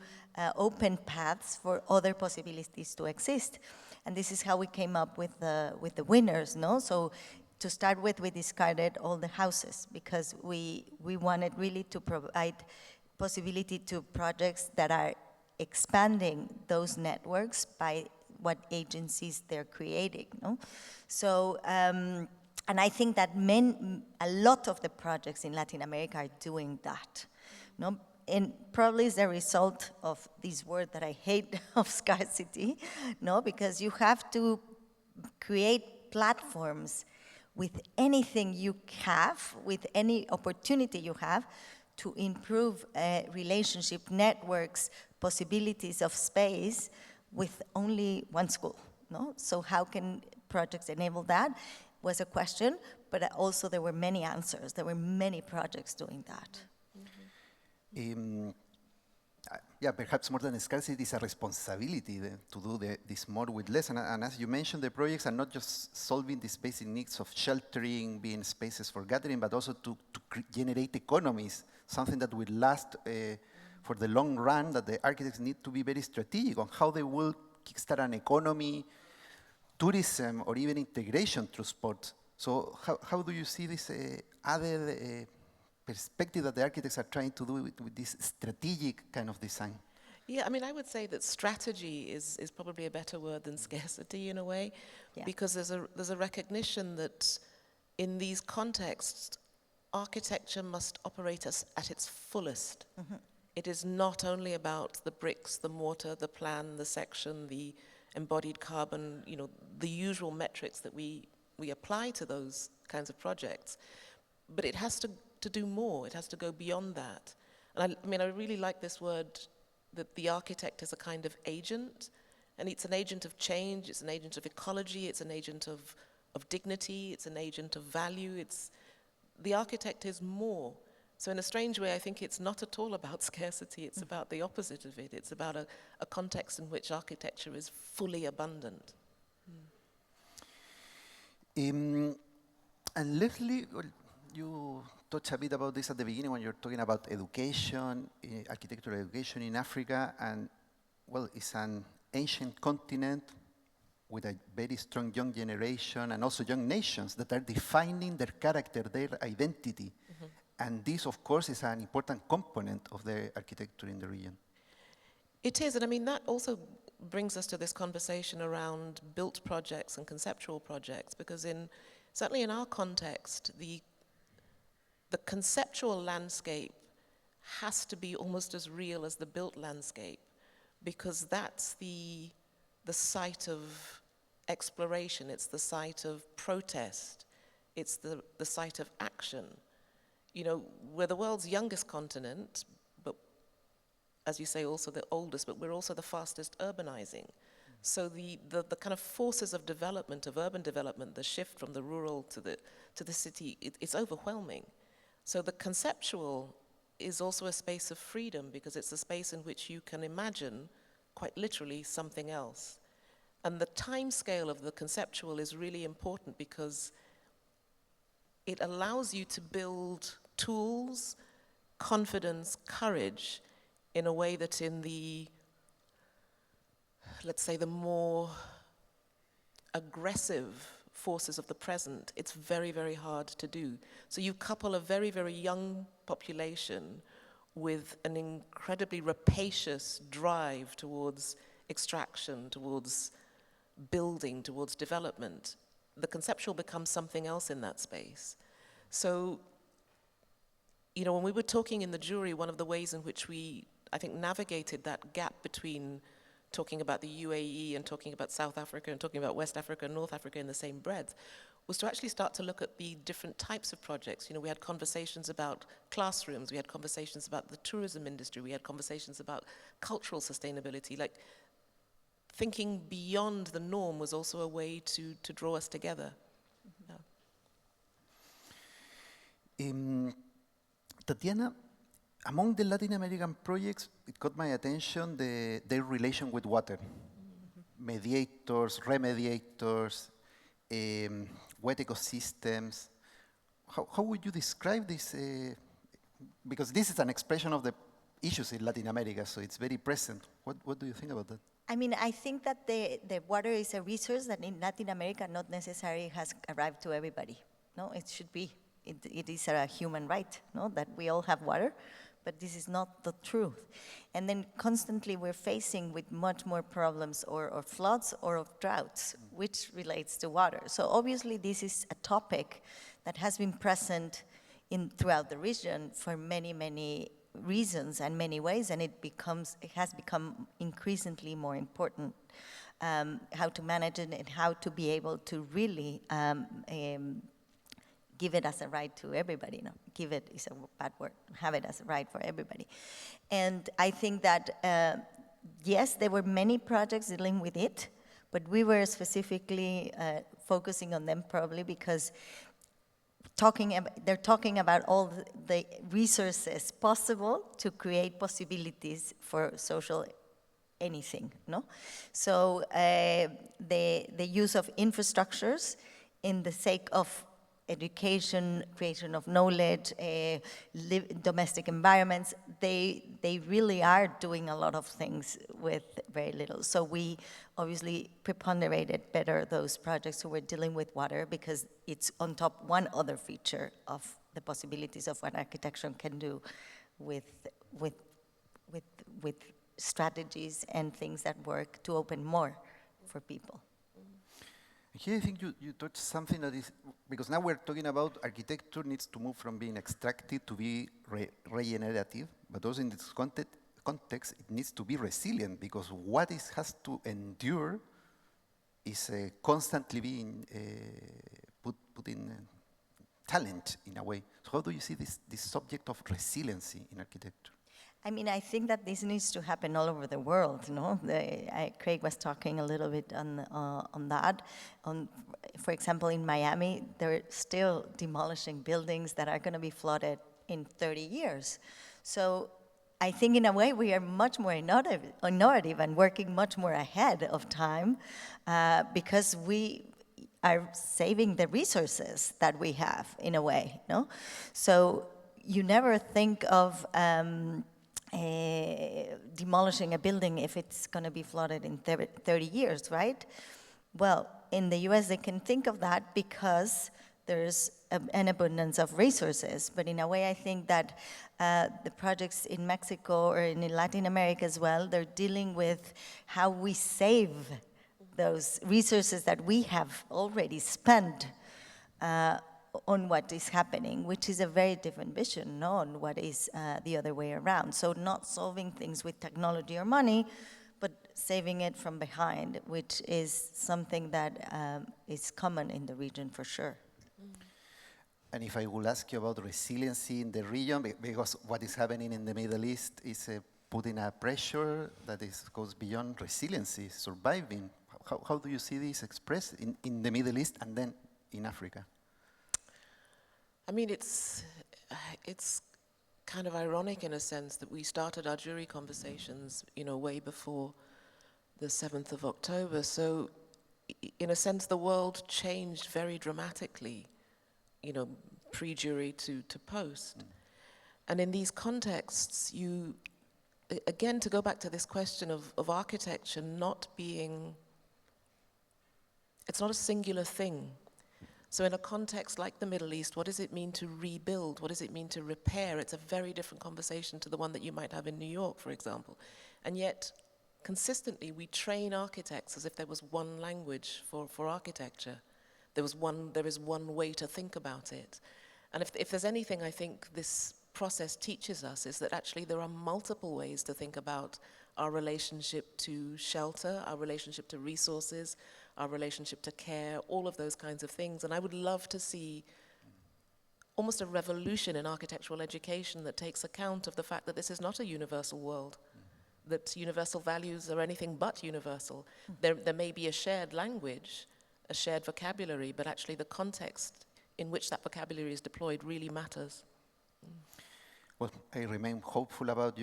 open paths for other possibilities to exist. And this is how we came up with the winners, no? So to start with, we discarded all the houses because we wanted really to provide possibility to projects that are expanding those networks by what agencies they're creating, no? So, and I think that a lot of the projects in Latin America are doing that, no? And probably is a result of this word that I hate of scarcity, no? Because you have to create platforms with anything you have, with any opportunity you have, to improve relationship networks, possibilities of space with only one school, no? So how can projects enable that was a question, but also there were many answers. There were many projects doing that. Yeah, perhaps more than scarcity is a responsibility to do this more with less. And as you mentioned, the projects are not just solving these basic needs of sheltering, being spaces for gathering, but also to generate economies, something that will last for the long run, that the architects need to be very strategic on how they will kickstart an economy, tourism, or even integration through sports. So how do you see this added perspective that the architects are trying to do with this strategic kind of design? Yeah, I mean, I would say that strategy is probably a better word than scarcity in a way, because there's a recognition that in these contexts, architecture must operate at its fullest. Mm-hmm. It is not only about the bricks, the mortar, the plan, the section, the embodied carbon, you know, the usual metrics that we apply to those kinds of projects, but it has to do more. It has to go beyond that. And I mean, I really like this word, that the architect is a kind of agent, and it's an agent of change, it's an agent of ecology, it's an agent of dignity, it's an agent of value. The architect is more. So in a strange way, I think it's not at all about scarcity, it's about the opposite of it. It's about a context in which architecture is fully abundant. And Leslie, you touched a bit about this at the beginning when you're talking about education, architectural education in Africa, and well, it's an ancient continent with a very strong young generation and also young nations that are defining their character, their identity. Mm-hmm. And this, of course, is an important component of the architecture in the region. It is, and I mean, that also brings us to this conversation around built projects and conceptual projects, because certainly in our context, the conceptual landscape has to be almost as real as the built landscape, because that's the site of exploration, it's the site of protest, it's the site of action. You know, we're the world's youngest continent, but as you say, also the oldest, but we're also the fastest urbanizing. So the kind of forces of development, of urban development, the shift from the rural to the city, it's overwhelming. So the conceptual is also a space of freedom, because it's a space in which you can imagine quite literally something else. And the time scale of the conceptual is really important because it allows you to build tools, confidence, courage in a way that in the, let's say, the more aggressive forces of the present, it's very, very hard to do. So you couple a very, very young population with an incredibly rapacious drive towards extraction, towards building, towards development. The conceptual becomes something else in that space. So, you know, when we were talking in the jury, one of the ways in which we, I think, navigated that gap between talking about the UAE and talking about South Africa and talking about West Africa and North Africa in the same breath, was to actually start to look at the different types of projects. You know, we had conversations about classrooms, we had conversations about the tourism industry, we had conversations about cultural sustainability. Like, thinking beyond the norm was also a way to draw us together. Tatiana, among the Latin American projects, it caught my attention their relation with water. Mediators, remediators, wet ecosystems. How would you describe this? Because this is an expression of the issues in Latin America, so it's very present. What do you think about that? I mean, I think that the water is a resource that in Latin America not necessarily has arrived to everybody. No, it should be. It is a human right, no, that we all have water, but this is not the truth. And then constantly we're facing with much more problems or floods or of droughts, which relates to water. So obviously this is a topic that has been present throughout the region for many, many reasons and many ways, and it has become increasingly more important how to manage it and how to be able to really give it as a right to everybody. No, give it is a bad word. Have it as a right for everybody. And I think that, yes, there were many projects dealing with it, but we were specifically focusing on them probably because they're talking about all the resources possible to create possibilities for social anything, no? So the use of infrastructures in the sake of education, creation of knowledge, domestic environments, they really are doing a lot of things with very little. So we obviously preponderated better those projects who were dealing with water because it's on top one other feature of the possibilities of what architecture can do with strategies and things that work to open more for people. Here I think you touched something that is, because now we're talking about architecture needs to move from being extractive to be regenerative, but also in this context it needs to be resilient because what it has to endure is constantly being put in challenge in a way. So how do you see this subject of resiliency in architecture? I mean, I think that this needs to happen all over the world, no? Craig was talking a little bit on that. For example, in Miami, they're still demolishing buildings that are going to be flooded in 30 years. So I think in a way we are much more innovative and working much more ahead of time because we are saving the resources that we have in a way, no? So you never think of demolishing a building if it's going to be flooded in 30 years, right? Well, in the US they can think of that because there's an abundance of resources. But in a way I think that the projects in Mexico or in Latin America as well, they're dealing with how we save those resources that we have already spent on what is happening, which is a very different vision, no, on what is the other way around. So not solving things with technology or money, but saving it from behind, which is something that is common in the region for sure. And if I will ask you about resiliency in the region, because what is happening in the Middle East is putting a pressure that goes beyond resiliency, surviving. How do you see this expressed in the Middle East and then in Africa? I mean, it's kind of ironic in a sense that we started our jury conversations, you know, way before the 7th of October. So in a sense, the world changed very dramatically, you know, pre-jury to post. And in these contexts, again, to go back to this question of architecture not being, it's not a singular thing. So in a context like the Middle East, what does it mean to rebuild? What does it mean to repair? It's a very different conversation to the one that you might have in New York, for example. And yet, consistently, we train architects as if there was one language for architecture. There is one way to think about it. And if there's anything I think this process teaches us is that actually there are multiple ways to think about our relationship to shelter, our relationship to resources, our relationship to care, all of those kinds of things. And I would love to see almost a revolution in architectural education that takes account of the fact that this is not a universal world, that universal values are anything but universal. There may be a shared language, a shared vocabulary, but actually the context in which that vocabulary is deployed really matters. Well, I remain hopeful about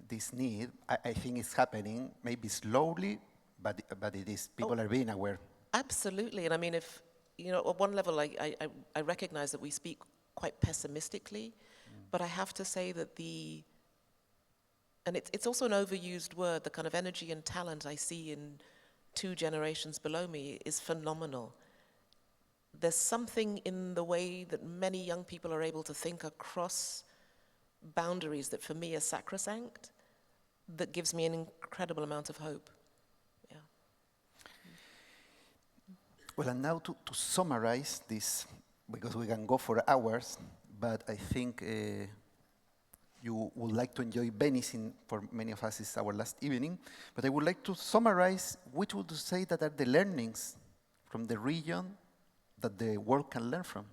this need. I think it's happening, maybe slowly, but it is. People are being aware. Absolutely, and I mean, if, you know, at one level, I recognize that we speak quite pessimistically, but I have to say that and it's also an overused word, the kind of energy and talent I see in 2 generations below me is phenomenal. There's something in the way that many young people are able to think across boundaries that for me are sacrosanct, that gives me an incredible amount of hope. Yeah. Well, and now to summarize this, because we can go for hours, but I think you would like to enjoy Venice. For many of us, it's our last evening. But I would like to summarize, which would you say that are the learnings from the region that the world can learn from?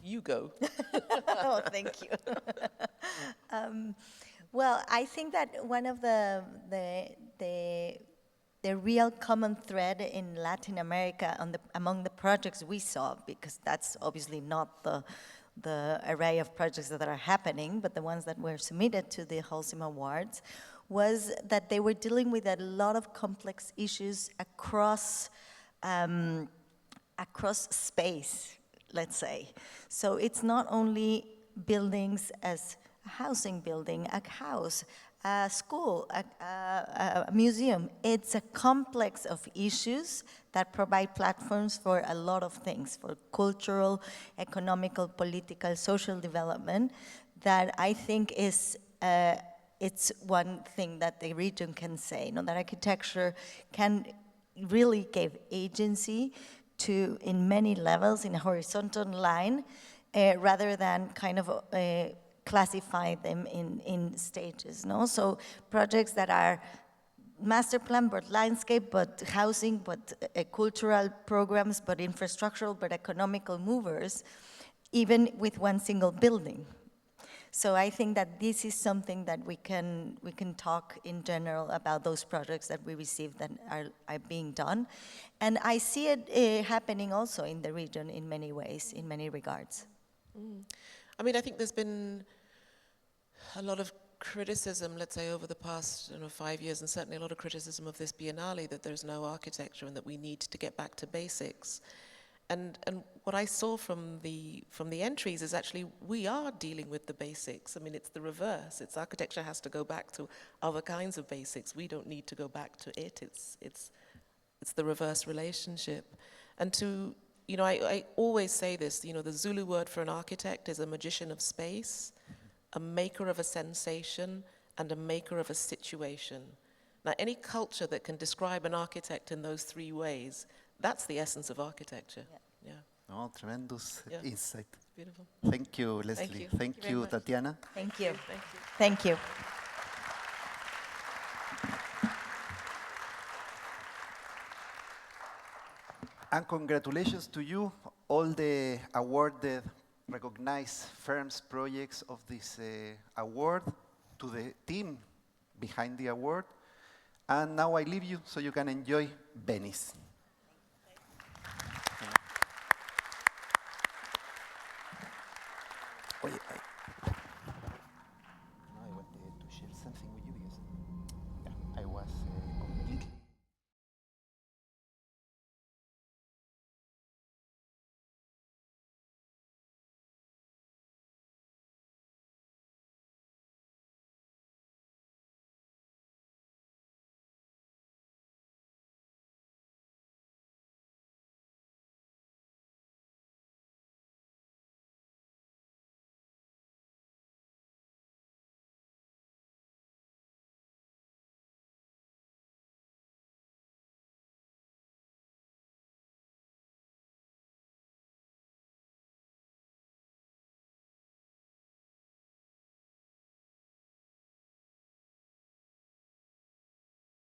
You go. Oh, thank you. Well, I think that one of the real common thread in Latin America among the projects we saw, because that's obviously not the array of projects that are happening, but the ones that were submitted to the Holcim Awards, was that they were dealing with a lot of complex issues across space, let's say. So it's not only buildings as a housing building, a house, a school, a museum. It's a complex of issues that provide platforms for a lot of things, for cultural, economical, political, social development, that I think is it's one thing that the region can say, you know, that architecture can really give agency to, in many levels, in a horizontal line, rather than kind of classify them in stages, no? So projects that are master plan, but landscape, but housing, but cultural programs, but infrastructural, but economical movers, even with one single building. So I think that this is something that we can talk in general about those projects that we received that are being done. And I see it happening also in the region in many ways, in many regards. I mean, I think there's been a lot of criticism, let's say, over the past 5 years, and certainly a lot of criticism of this Biennale, that there's no architecture and that we need to get back to basics. And what I saw from the entries is actually we are dealing with the basics. I mean, it's the reverse. It's architecture has to go back to other kinds of basics. We don't need to go back to it. It's the reverse relationship. And to, I always say this, the Zulu word for an architect is a magician of space, a maker of a sensation, and a maker of a situation. Now, any culture that can describe an architect in those 3 ways, that's the essence of architecture. Yeah. Oh, tremendous insight. It's beautiful. Thank you, Lesley. Thank you very Tatiana. Thank you. Thank you. Thank you. And congratulations to you, all the awarded, recognized firms, projects of this award, to the team behind the award. And now I leave you so you can enjoy Venice.